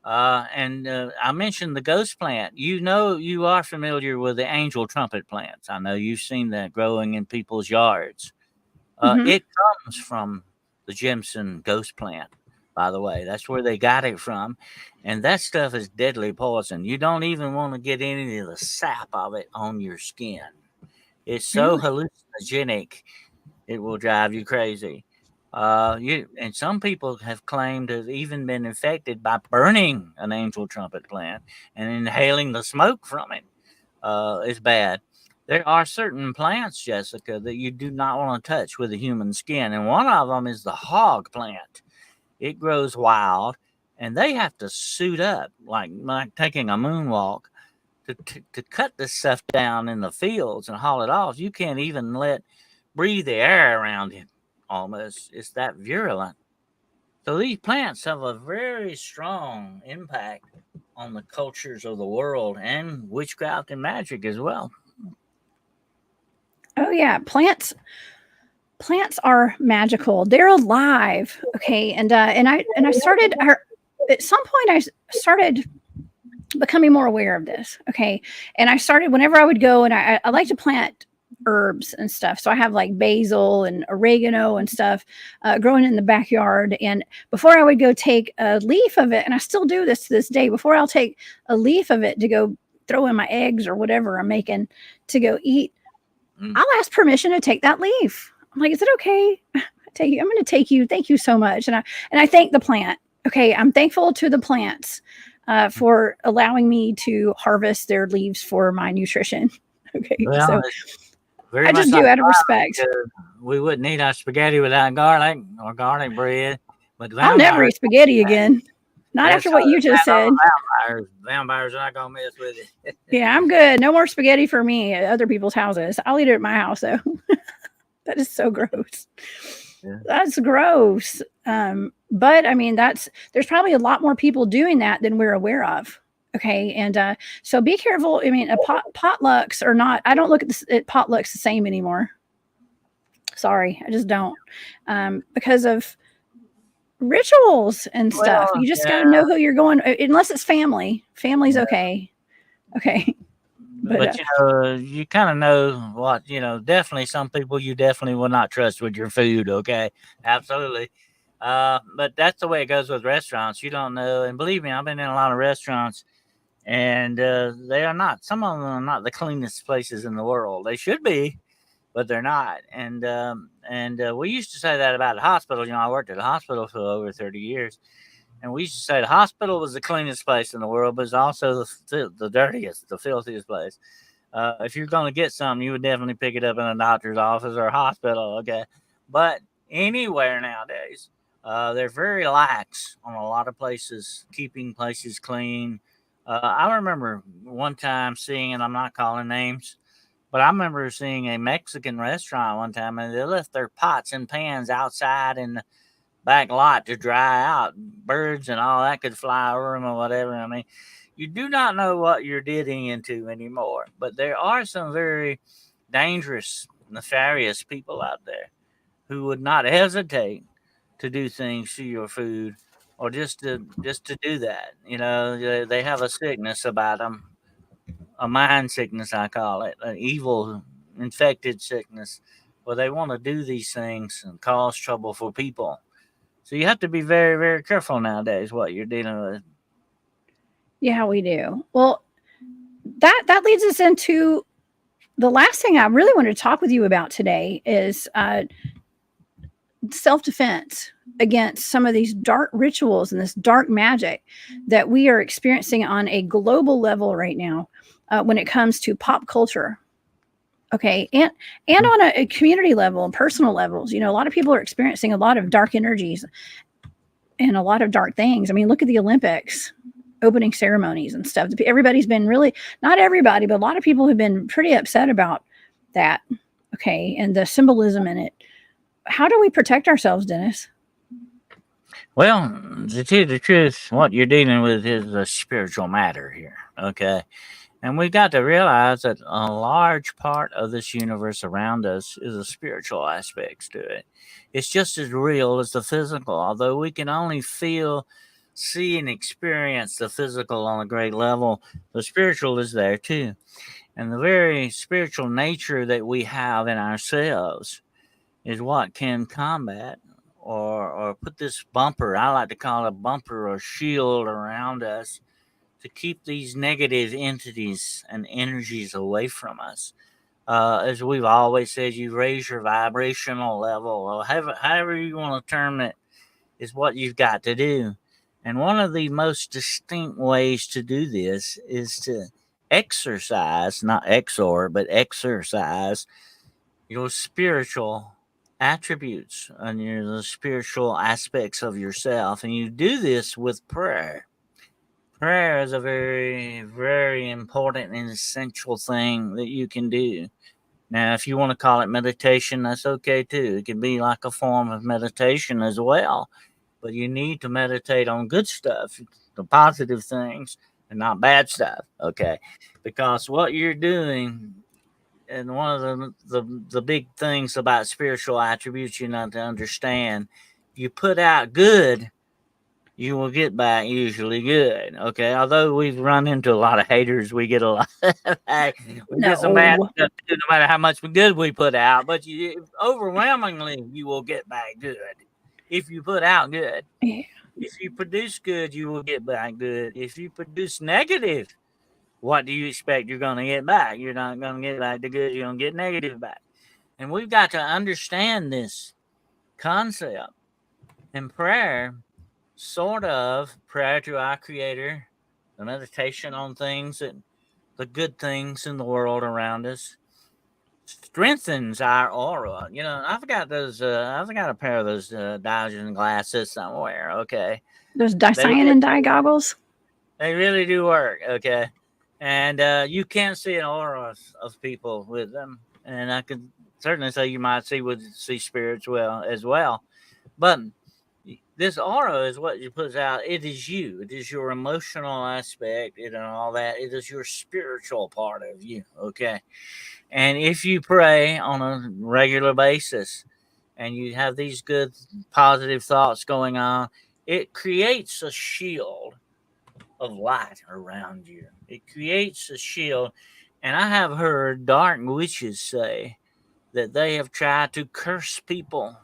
And I mentioned the ghost plant. You know, you are familiar with the angel trumpet plants. I know you've seen that growing in people's yards. Mm-hmm. It comes from the Jimson ghost plant, by the way. That's where they got it from. And that stuff is deadly poison. You don't even want to get any of the sap of it on your skin. It's so Really? hallucinogenic, it will drive you crazy. And some people have claimed to have even been infected by burning an angel trumpet plant and inhaling the smoke from it. It's bad. There are certain plants, Jessica, that you do not want to touch with a human skin, and one of them is the hog plant. It grows wild, and they have to suit up like taking a moonwalk to cut this stuff down in the fields and haul it off. You can't even breathe the air around it. Almost, it's that virulent. So these plants have a very strong impact on the cultures of the world and witchcraft and magic as well. Oh yeah, plants are magical. They're alive. Okay, and I started at some point I started becoming more aware of this. Okay, and I started whenever I would go and I like to plant herbs and stuff. So I have like basil and oregano and stuff growing in the backyard. And before I would go take a leaf of it, and I still do this to this day, before I'll take a leaf of it to go throw in my eggs or whatever I'm making to go eat, I'll ask permission to take that leaf. I'm like, is it okay? I'm going to take you. Thank you so much. And I thank the plant. Okay, I'm thankful to the plants for allowing me to harvest their leaves for my nutrition. Okay, Well, so very I much just do like out of respect. we wouldn't eat our spaghetti without garlic or garlic bread. But I'll never eat vampires, spaghetti again. Not that's after what you just said. vampires. Vampires are not gonna mess with it. Yeah, I'm good. No more spaghetti for me at other people's houses. I'll eat it at my house though. That is so gross. Yeah. That's gross. But I mean, there's probably a lot more people doing that than we're aware of. Okay, and so be careful. I mean, potlucks are not. I don't look at potlucks the same anymore. Sorry, I just don't, because of rituals and stuff. Well, You just got to yeah, know who you're going. Unless it's family. Family's okay. Okay, but you kind of know what Definitely, some people you definitely will not trust with your food. Okay, absolutely. But that's the way it goes with restaurants. You don't know, and believe me, I've been in a lot of restaurants, and they are not. Some of them are not the cleanest places in the world. They should be, but they're not. And we used to say that about the hospital. I worked at a hospital for over 30 years, and we used to say the hospital was the cleanest place in the world, but it's also the dirtiest, the filthiest place. If you're going to get something, you would definitely pick it up in a doctor's office or a hospital. Okay, but anywhere nowadays, they're very lax on a lot of places, keeping places clean. I remember one time seeing, and I'm not calling names, But I remember seeing a Mexican restaurant one time, and they left their pots and pans outside in the back lot to dry out. Birds and all that could fly over them or whatever. I mean, you do not know what you're digging into anymore. But there are some very dangerous, nefarious people out there who would not hesitate to do things to your food or just to do that. You know, they have a sickness about them, a mind sickness, I call it, an evil, infected sickness, where they want to do these things and cause trouble for people. So you have to be very, very careful nowadays what you're dealing with. Yeah, we do. Well, that leads us into the last thing I really wanted to talk with you about today is self defense against some of these dark rituals and this dark magic that we are experiencing on a global level right now when it comes to pop culture. Okay, and on a community level and personal levels, a lot of people are experiencing a lot of dark energies and a lot of dark things. I mean, look at the Olympics opening ceremonies and stuff. Everybody's been really, not everybody, but a lot of people have been pretty upset about that. Okay, and the symbolism in it. How do we protect ourselves, Dennis? Well, to tell you the truth, what you're dealing with is a spiritual matter here, okay? And we've got to realize that a large part of this universe around us is a spiritual aspects to it. It's just as real as the physical, although we can only feel, see, and experience the physical on a great level. The spiritual is there too. And the very spiritual nature that we have in ourselves is what can combat or put this bumper, I like to call it a bumper or shield around us to keep these negative entities and energies away from us. As we've always said, you raise your vibrational level, or however you want to term it, is what you've got to do. And one of the most distinct ways to do this is to exercise, not exor, but exercise your spiritual attributes and the spiritual aspects of yourself. And you do this with prayer. Prayer is a very, very important and essential thing that you can do. Now, if you want to call it meditation, that's okay too. It can be like a form of meditation as well. But you need to meditate on good stuff, the positive things, and not bad stuff, okay? Because what you're doing, and one of the big things about spiritual attributes you need to understand, you put out good, you will get back usually good. Okay, although we've run into a lot of haters, we get a lot. We get some bad No. stuff too, no matter how much good we put out. But overwhelmingly, you will get back good if you put out good. Yeah. If you produce good, you will get back good. If you produce negative, what do you expect you're going to get back? You're not going to get back the good. You're going to get negative back. And we've got to understand this concept. And prayer, sort of prayer to our Creator, the meditation on things that the good things in the world around us, strengthens our aura. I've got those. I've got a pair of those Dijon glasses somewhere. Okay, Those they cyan dye goggles. they really do work. Okay, and you can see an aura of people with them, and I could certainly say you might see spirits as well, but this aura is what you put out. It is you. It is your emotional aspect and all that. It is your spiritual part of you. Okay. And if you pray on a regular basis and you have these good positive thoughts going on, it creates a shield of light around you. It creates a shield. And I have heard dark witches say that they have tried to curse people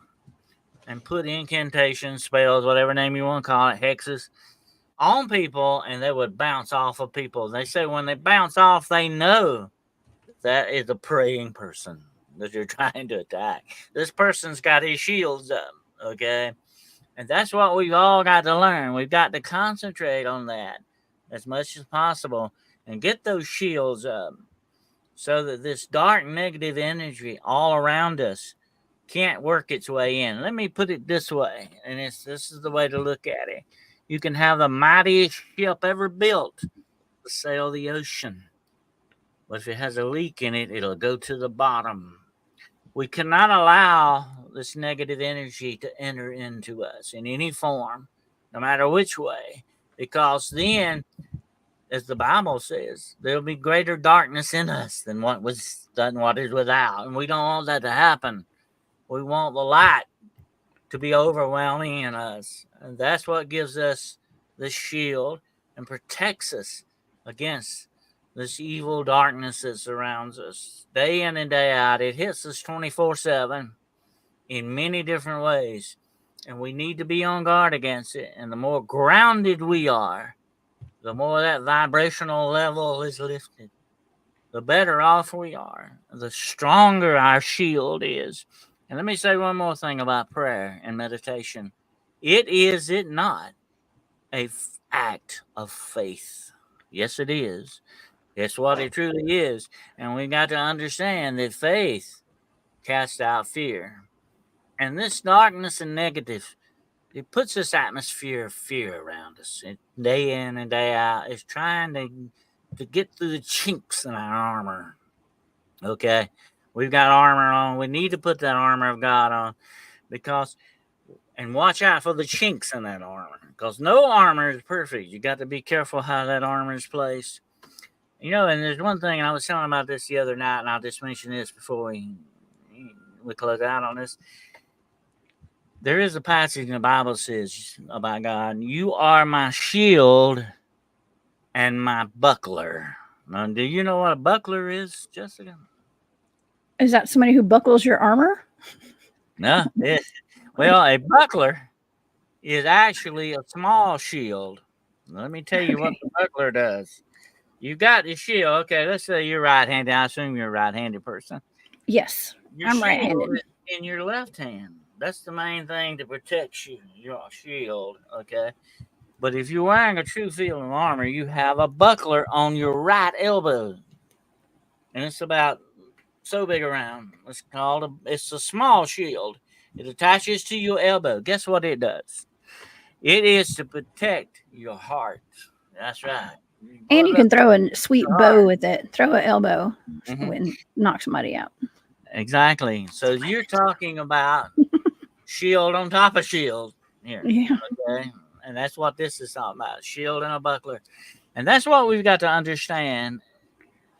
and put incantations, spells, whatever name you want to call it, hexes, on people, and they would bounce off of people. They say when they bounce off, they know that is a praying person that you're trying to attack. This person's got his shields up, okay? And that's what we've all got to learn. We've got to concentrate on that as much as possible and get those shields up so that this dark negative energy all around us can't work its way in. Let me put it this way, and this is the way to look at it. You can have the mightiest ship ever built to sail the ocean, But if it has a leak in it, it'll go to the bottom. We cannot allow this negative energy to enter into us in any form, no matter which way, because then, as the Bible says, there'll be greater darkness in us than what is without, and we don't want that to happen. We want the light to be overwhelming in us, and that's what gives us the shield and protects us against this evil darkness that surrounds us day in and day out. It hits us 24/7 in many different ways, and we need to be on guard against it. And the more grounded we are, the more that vibrational level is lifted, the better off we are, the stronger our shield is. And let me say one more thing about prayer and meditation. Is it not a act of faith? Yes, it is. It's what it truly is. And we got to understand that faith casts out fear. And this darkness and negative, it puts this atmosphere of fear around us. Day in and day out, it's trying to get through the chinks in our armor. Okay? We've got armor on. We need to put that armor of God on and watch out for the chinks in that armor, because no armor is perfect. You got to be careful how that armor is placed. And there's one thing, and I was telling about this the other night, and I'll just mention this before we close out on this. There is a passage in the Bible that says about God, "You are my shield and my buckler." Now, do you know what a buckler is, Jessica? Is that somebody who buckles your armor? No. Well, a buckler is actually a small shield. Let me tell you what the buckler does. You got the shield. Okay, let's say you're right-handed. I assume you're a right-handed person. Yes, I'm right-handed. In your left hand. That's the main thing to protect you, your shield, okay? But if you're wearing a true field of armor, you have a buckler on your right elbow. And it's about so big around. It's a small shield. It attaches to your elbow. Guess what it does? It is to protect your heart. That's right. And you can throw a sweet bow with it. Throw an elbow and knock somebody out. Exactly. So you're talking about shield on top of shield here. Yeah. Okay. And that's what this is talking about. Shield and a buckler. And that's what we've got to understand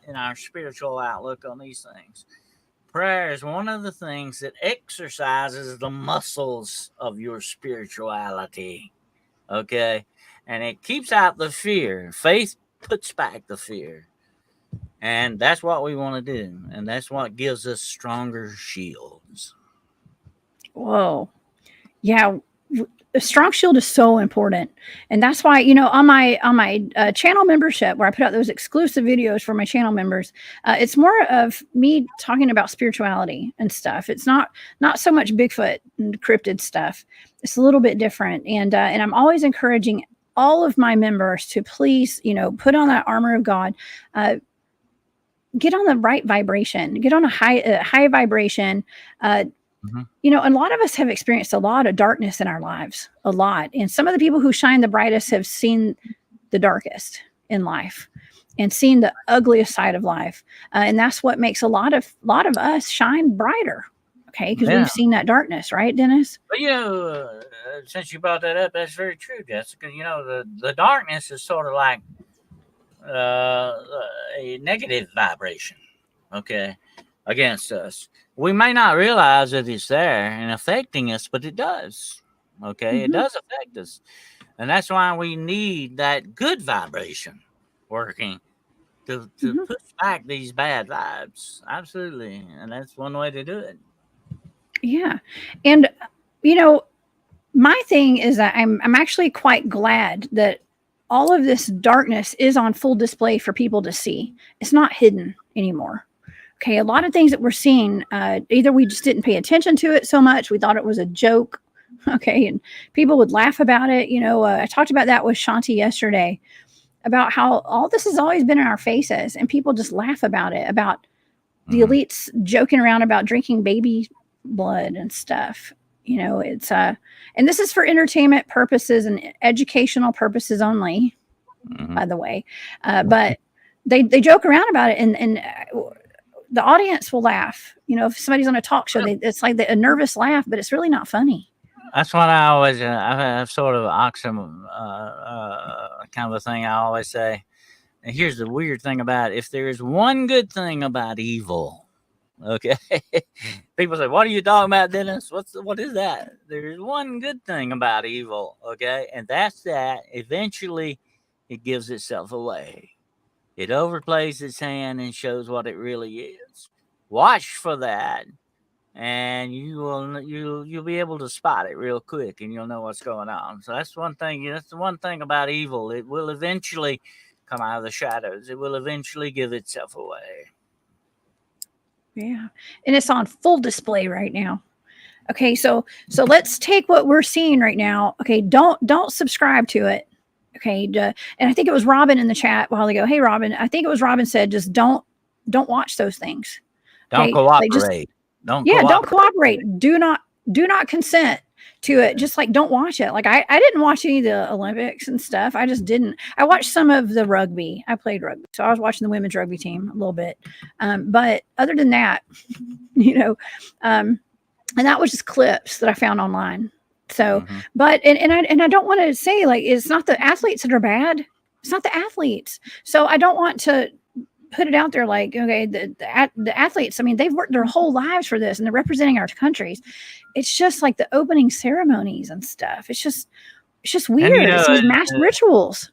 in our spiritual outlook on these things. Prayer is one of the things that exercises the muscles of your spirituality. Okay. And it keeps out the fear. Faith puts back the fear. And that's what we want to do. And that's what gives us stronger shields. Whoa. Yeah. A strong shield is so important. And that's why, on my channel membership, where I put out those exclusive videos for my channel members, it's more of me talking about spirituality and stuff. It's not so much Bigfoot and cryptid stuff. It's a little bit different. And I'm always encouraging all of my members to please, put on that armor of God, get on the right vibration, get on a high vibration. A lot of us have experienced a lot of darkness in our lives, a lot. And some of the people who shine the brightest have seen the darkest in life and seen the ugliest side of life. And that's what makes a lot of us shine brighter. Okay. Because we've seen that darkness, right, Dennis? But since you brought that up, that's very true, Jessica. The darkness is sort of like a negative vibration, okay, against us. We may not realize that it's there and affecting us, but it does. Okay, it does affect us. And that's why we need that good vibration working to push back these bad vibes. Absolutely. And that's one way to do it. Yeah. And, my thing is that I'm actually quite glad that all of this darkness is on full display for people to see. It's not hidden anymore. Okay, a lot of things that we're seeing, either we just didn't pay attention to it so much, we thought it was a joke, okay, and people would laugh about it. I talked about that with Shanti yesterday, about how all this has always been in our faces, and people just laugh about it, about the elites joking around about drinking baby blood and stuff. It's and this is for entertainment purposes and educational purposes only, by the way. But they joke around about it, and the audience will laugh. You know, if somebody's on a talk show, it's like a nervous laugh, but it's really not funny. That's what I always, I've sort of kind of a thing I always say. And here's the weird thing about it. If there is one good thing about evil, okay, people say, what are you talking about, Dennis? What is that? There's one good thing about evil, okay, and that's that eventually it gives itself away. It overplays its hand and shows what it really is. Watch for that, and you'll be able to spot it real quick, and you'll know what's going on. So that's one thing. That's the one thing about evil. It will eventually come out of the shadows. It will eventually give itself away. Yeah, and it's on full display right now. Okay, so let's take what we're seeing right now. Okay, don't subscribe to it. Okay, and I think it was Robin in the chat a while ago. Hey, Robin, I think it was Robin said just don't watch those things. Don't cooperate. Don't cooperate. Do not consent to it. Just like don't watch it. Like I didn't watch any of the Olympics and stuff. I just didn't. I watched some of the rugby. I played rugby, so I was watching the women's rugby team a little bit. But other than that, and that was just clips that I found online. So, but and I don't want to say like it's not the athletes that are bad. It's not the athletes. So I don't want to put it out there like, okay, the athletes, I mean, they've worked their whole lives for this and they're representing our countries. It's just like the opening ceremonies and stuff. It's just weird. It's these mass rituals.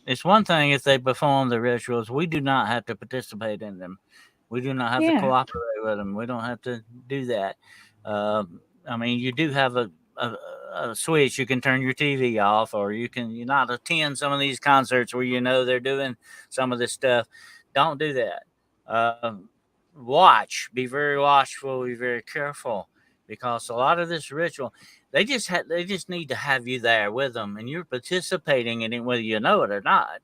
It's one thing if they perform the rituals. We do not have to participate in them. We do not have to cooperate with them. We don't have to do that. I mean, you do have a switch. You can turn your TV off, or you not attend some of these concerts where they're doing some of this stuff. Don't do that. Watch. Be very watchful. Be very careful, because a lot of this ritual, they just need to have you there with them, and you're participating in it whether you know it or not.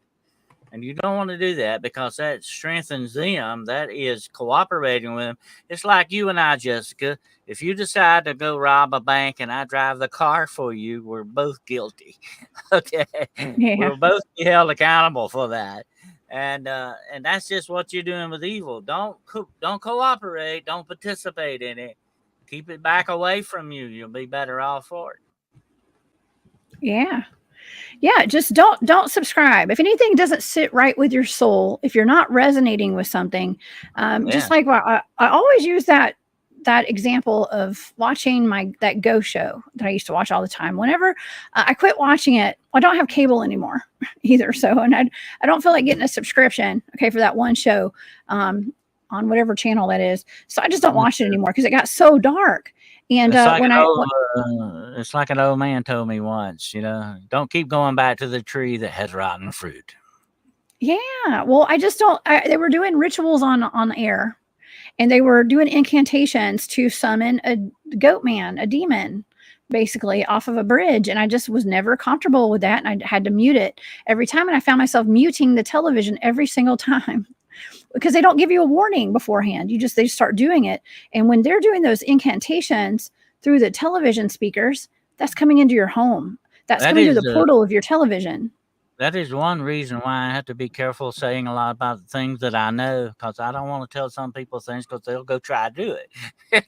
And you don't want to do that because that strengthens them. That is cooperating with them. It's like you and I, Jessica. If you decide to go rob a bank and I drive the car for you, we're both guilty. Okay, we'll both be held accountable for that. And that's just what you're doing with evil. Don't cooperate. Don't participate in it. Keep it back away from you. You'll be better off for it. Yeah, just don't subscribe. If anything doesn't sit right with your soul, if you're not resonating with something, just like I always use that example of watching that Go show that I used to watch all the time. Whenever I quit watching it, I don't have cable anymore either. So, and I don't feel like getting a subscription, for that one show on whatever channel that is. So I just don't watch it anymore because it got so dark. And it's like an old man told me once, don't keep going back to the tree that has rotten fruit. Yeah. Well, I just don't, they were doing rituals on air, and they were doing incantations to summon a goat man, a demon, basically off of a bridge. And I just was never comfortable with that. And I had to mute it every time. And I found myself muting the television every single time. Because they don't give you a warning beforehand. They just start doing it. And when they're doing those incantations through the television speakers, that's coming into your home. That's coming through the portal of your television. That is one reason why I have to be careful saying a lot about the things that I know, because I don't want to tell some people things because they'll go try to do it.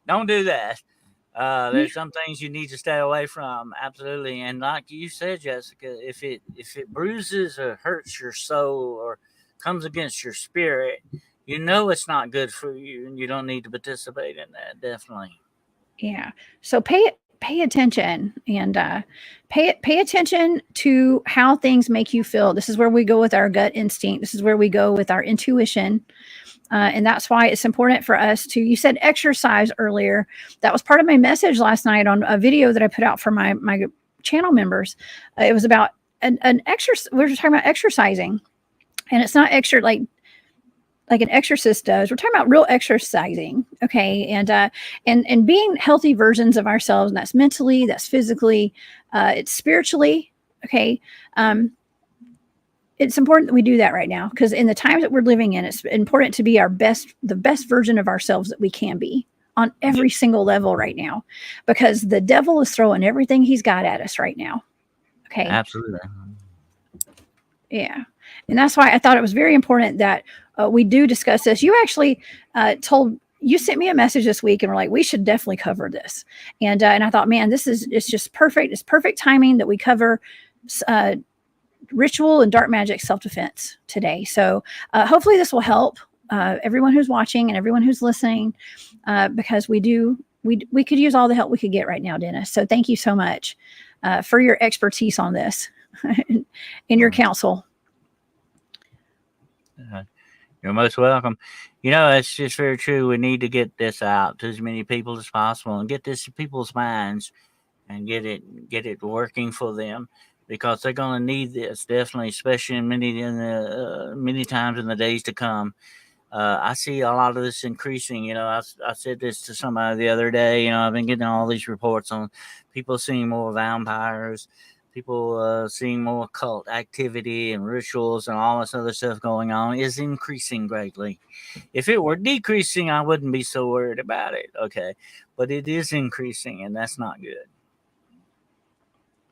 Don't do that. There's some things you need to stay away from. Absolutely. And like you said, Jessica, if it bruises or hurts your soul or comes against your spirit, it's not good for you, and you don't need to participate in that. Definitely. Yeah. So pay attention, and pay attention to how things make you feel. This is where we go with our gut instinct. This is where we go with our intuition. And that's why it's important for us to, you said exercise earlier. That was part of my message last night on a video that I put out for my channel members. It was about an exercise. We were talking about exercising. And it's not extra like an exorcist does. We're talking about real exercising, okay? And being healthy versions of ourselves, and that's mentally, that's physically, it's spiritually, okay? It's important that we do that right now, because in the times that we're living in, it's important to be the best version of ourselves that we can be on every single level right now, because the devil is throwing everything he's got at us right now, okay? Absolutely. Yeah. And that's why I thought it was very important that we do discuss this. You actually you sent me a message this week and were like, we should definitely cover this. And I thought, man, it's just perfect. It's perfect timing that we cover ritual and dark magic self-defense today. So hopefully this will help everyone who's watching and everyone who's listening, because we could use all the help we could get right now, Dennis. So thank you so much for your expertise on this and your counsel. You're most welcome. It's just very true. We need to get this out to as many people as possible and get this in people's minds and get it working for them, because they're going to need this definitely, especially many times in the days to come. I see a lot of this increasing. I said this to somebody the other day. I've been getting all these reports on people seeing more vampires, people seeing more occult activity and rituals and all this other stuff going on is increasing greatly. If it were decreasing, I wouldn't be so worried about it. Okay. But it is increasing, and that's not good.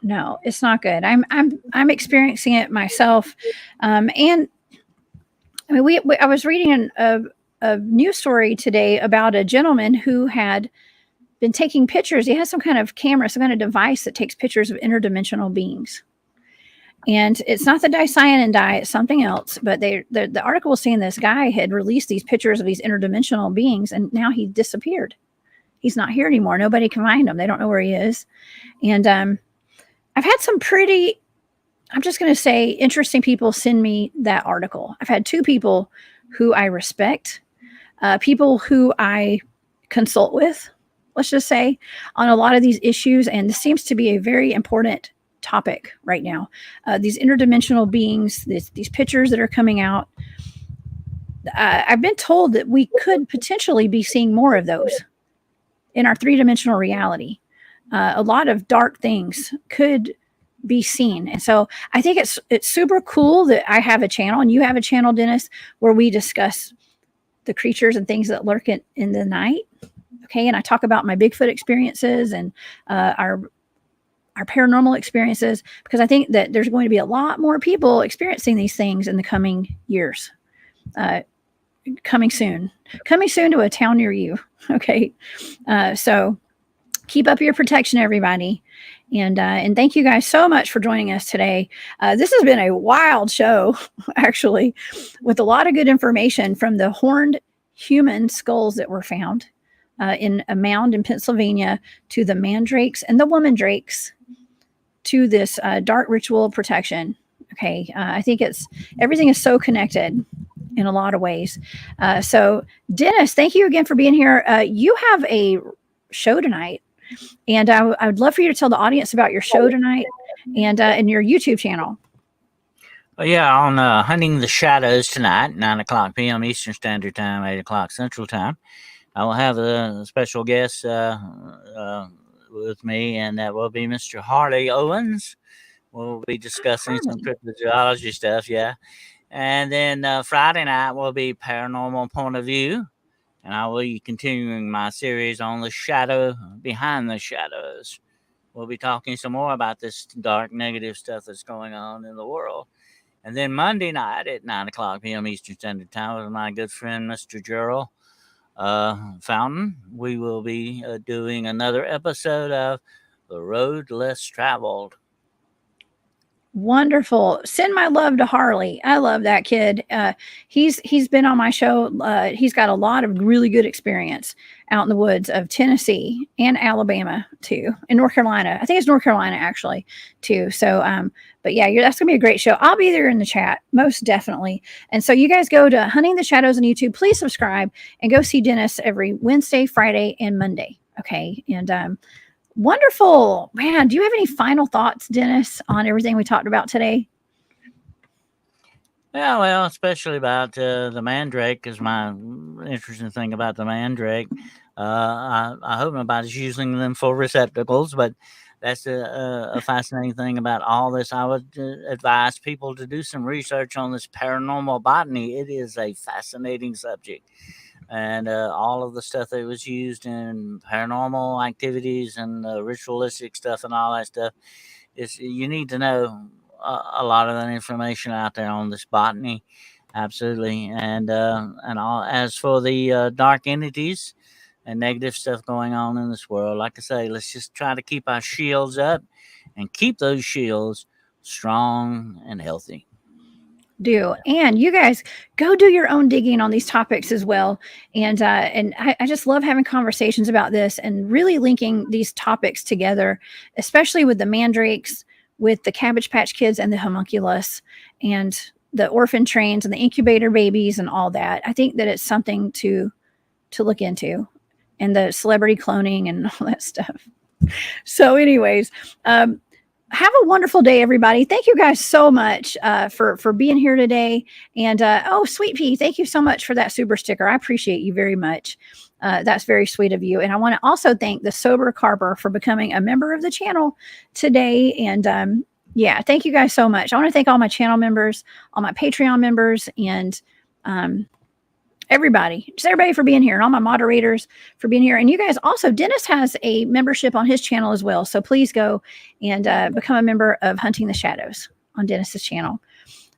No, it's not good. I'm experiencing it myself. And I mean, I was reading a news story today about a gentleman who had been taking pictures. He has some kind of camera, some kind of device that takes pictures of interdimensional beings. And it's not the dicyanin dye, it's something else. But the article was saying this guy had released these pictures of these interdimensional beings, and now he disappeared. He's not here anymore. Nobody can find him. They don't know where he is. And I've had some pretty, I'm just going to say, interesting people send me that article. I've had two people who I respect, people who I consult with, let's just say, on a lot of these issues. And this seems to be a very important topic right now. These interdimensional beings, these pictures that are coming out. I've been told that we could potentially be seeing more of those in our three-dimensional reality. A lot of dark things could be seen. And so I think it's super cool that I have a channel and you have a channel, Dennis, where we discuss the creatures and things that lurk in the night. Okay. And I talk about my Bigfoot experiences and our paranormal experiences, because I think that there's going to be a lot more people experiencing these things in the coming years. Coming soon to a town near you. Okay. So keep up your protection, everybody. And thank you guys so much for joining us today. This has been a wild show, actually, with a lot of good information, from the horned human skulls that were found in a mound in Pennsylvania, to the mandrakes and the womandrakes, to this dark ritual protection. Okay. I think everything is so connected in a lot of ways. So Dennis, thank you again for being here. You have a show tonight, and I would love for you to tell the audience about your show tonight and your YouTube channel. Yeah, on Hunting the Shadows tonight, 9:00 p.m. Eastern Standard Time, 8:00 Central Time. I will have a special guest with me, and that will be Mr. Harley Owens. We'll be discussing some cryptozoology stuff, yeah. And then Friday night will be Paranormal Point of View. And I will be continuing my series on the shadow behind the shadows. We'll be talking some more about this dark, negative stuff that's going on in the world. And then Monday night at 9:00 p.m. Eastern Standard Time with my good friend, Mr. Carroll Fountain, we will be doing another episode of The Road Less Traveled. Wonderful. Send my love to Harley. I love that kid. He's been on my show. He's got a lot of really good experience out in the woods of Tennessee and Alabama too, and North Carolina. I think it's North Carolina actually too. So, but yeah, that's gonna be a great show. I'll be there in the chat, most definitely. And so you guys go to Hunting the Shadows on YouTube. Please subscribe and go see Dennis every Wednesday, Friday, and Monday. Okay, and wonderful, man. Do you have any final thoughts, Dennis, on everything we talked about today? Yeah, well, especially about the Mandrake, because my interesting thing about the Mandrake, I hope nobody's using them for receptacles, but that's a fascinating thing about all this. I would advise people to do some research on this paranormal botany. It is a fascinating subject. And all of the stuff that was used in paranormal activities and ritualistic stuff and all that stuff, you need to know a lot of that information out there on this botany. Absolutely. And all, as for the dark entities and negative stuff going on in this world, like I say, let's just try to keep our shields up and keep those shields strong and healthy. Do. And you guys go do your own digging on these topics as well. And I just love having conversations about this and really linking these topics together, especially with the mandrakes, with the Cabbage Patch Kids and the homunculus, and the orphan trains and the incubator babies and all that. I think that it's something to look into, and the celebrity cloning and all that stuff. So, anyways, have a wonderful day, everybody. Thank you guys so much for being here today. And oh, Sweet Pea, thank you so much for that super sticker. I appreciate you very much. That's very sweet of you. And I want to also thank the Sober Carper for becoming a member of the channel today. And yeah, thank you guys so much. I want to thank all my channel members, all my Patreon members, and everybody for being here, and all my moderators for being here. And you guys also, Dennis has a membership on his channel as well. So please go and become a member of Hunting the Shadows on Dennis's channel.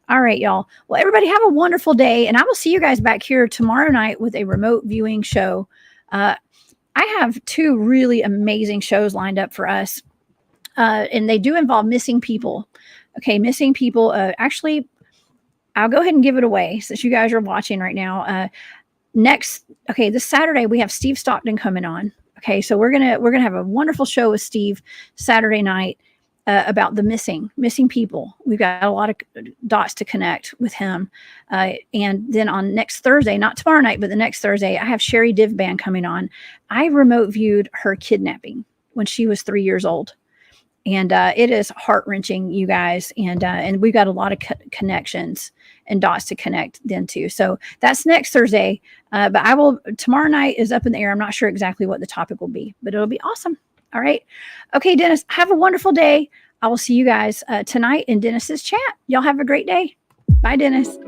All right, y'all. Well, everybody have a wonderful day, and I will see you guys back here tomorrow night with a remote viewing show. I have 2 really amazing shows lined up for us, and they do involve missing people. Okay, missing people. Actually, I'll go ahead and give it away since you guys are watching right now. This Saturday we have Steve Stockton coming on. Okay, so we're gonna have a wonderful show with Steve Saturday night about the missing people. We've got a lot of dots to connect with him. And then on next Thursday, not tomorrow night, but the next Thursday, I have Sherry Divban coming on. I remote viewed her kidnapping when she was 3 years old. And it is heart-wrenching, you guys. And we've got a lot of connections and dots to connect then too. So that's next Thursday. But tomorrow night is up in the air. I'm not sure exactly what the topic will be, but it'll be awesome. All right. Okay, Dennis, have a wonderful day. I will see you guys tonight in Dennis's chat. Y'all have a great day. Bye, Dennis.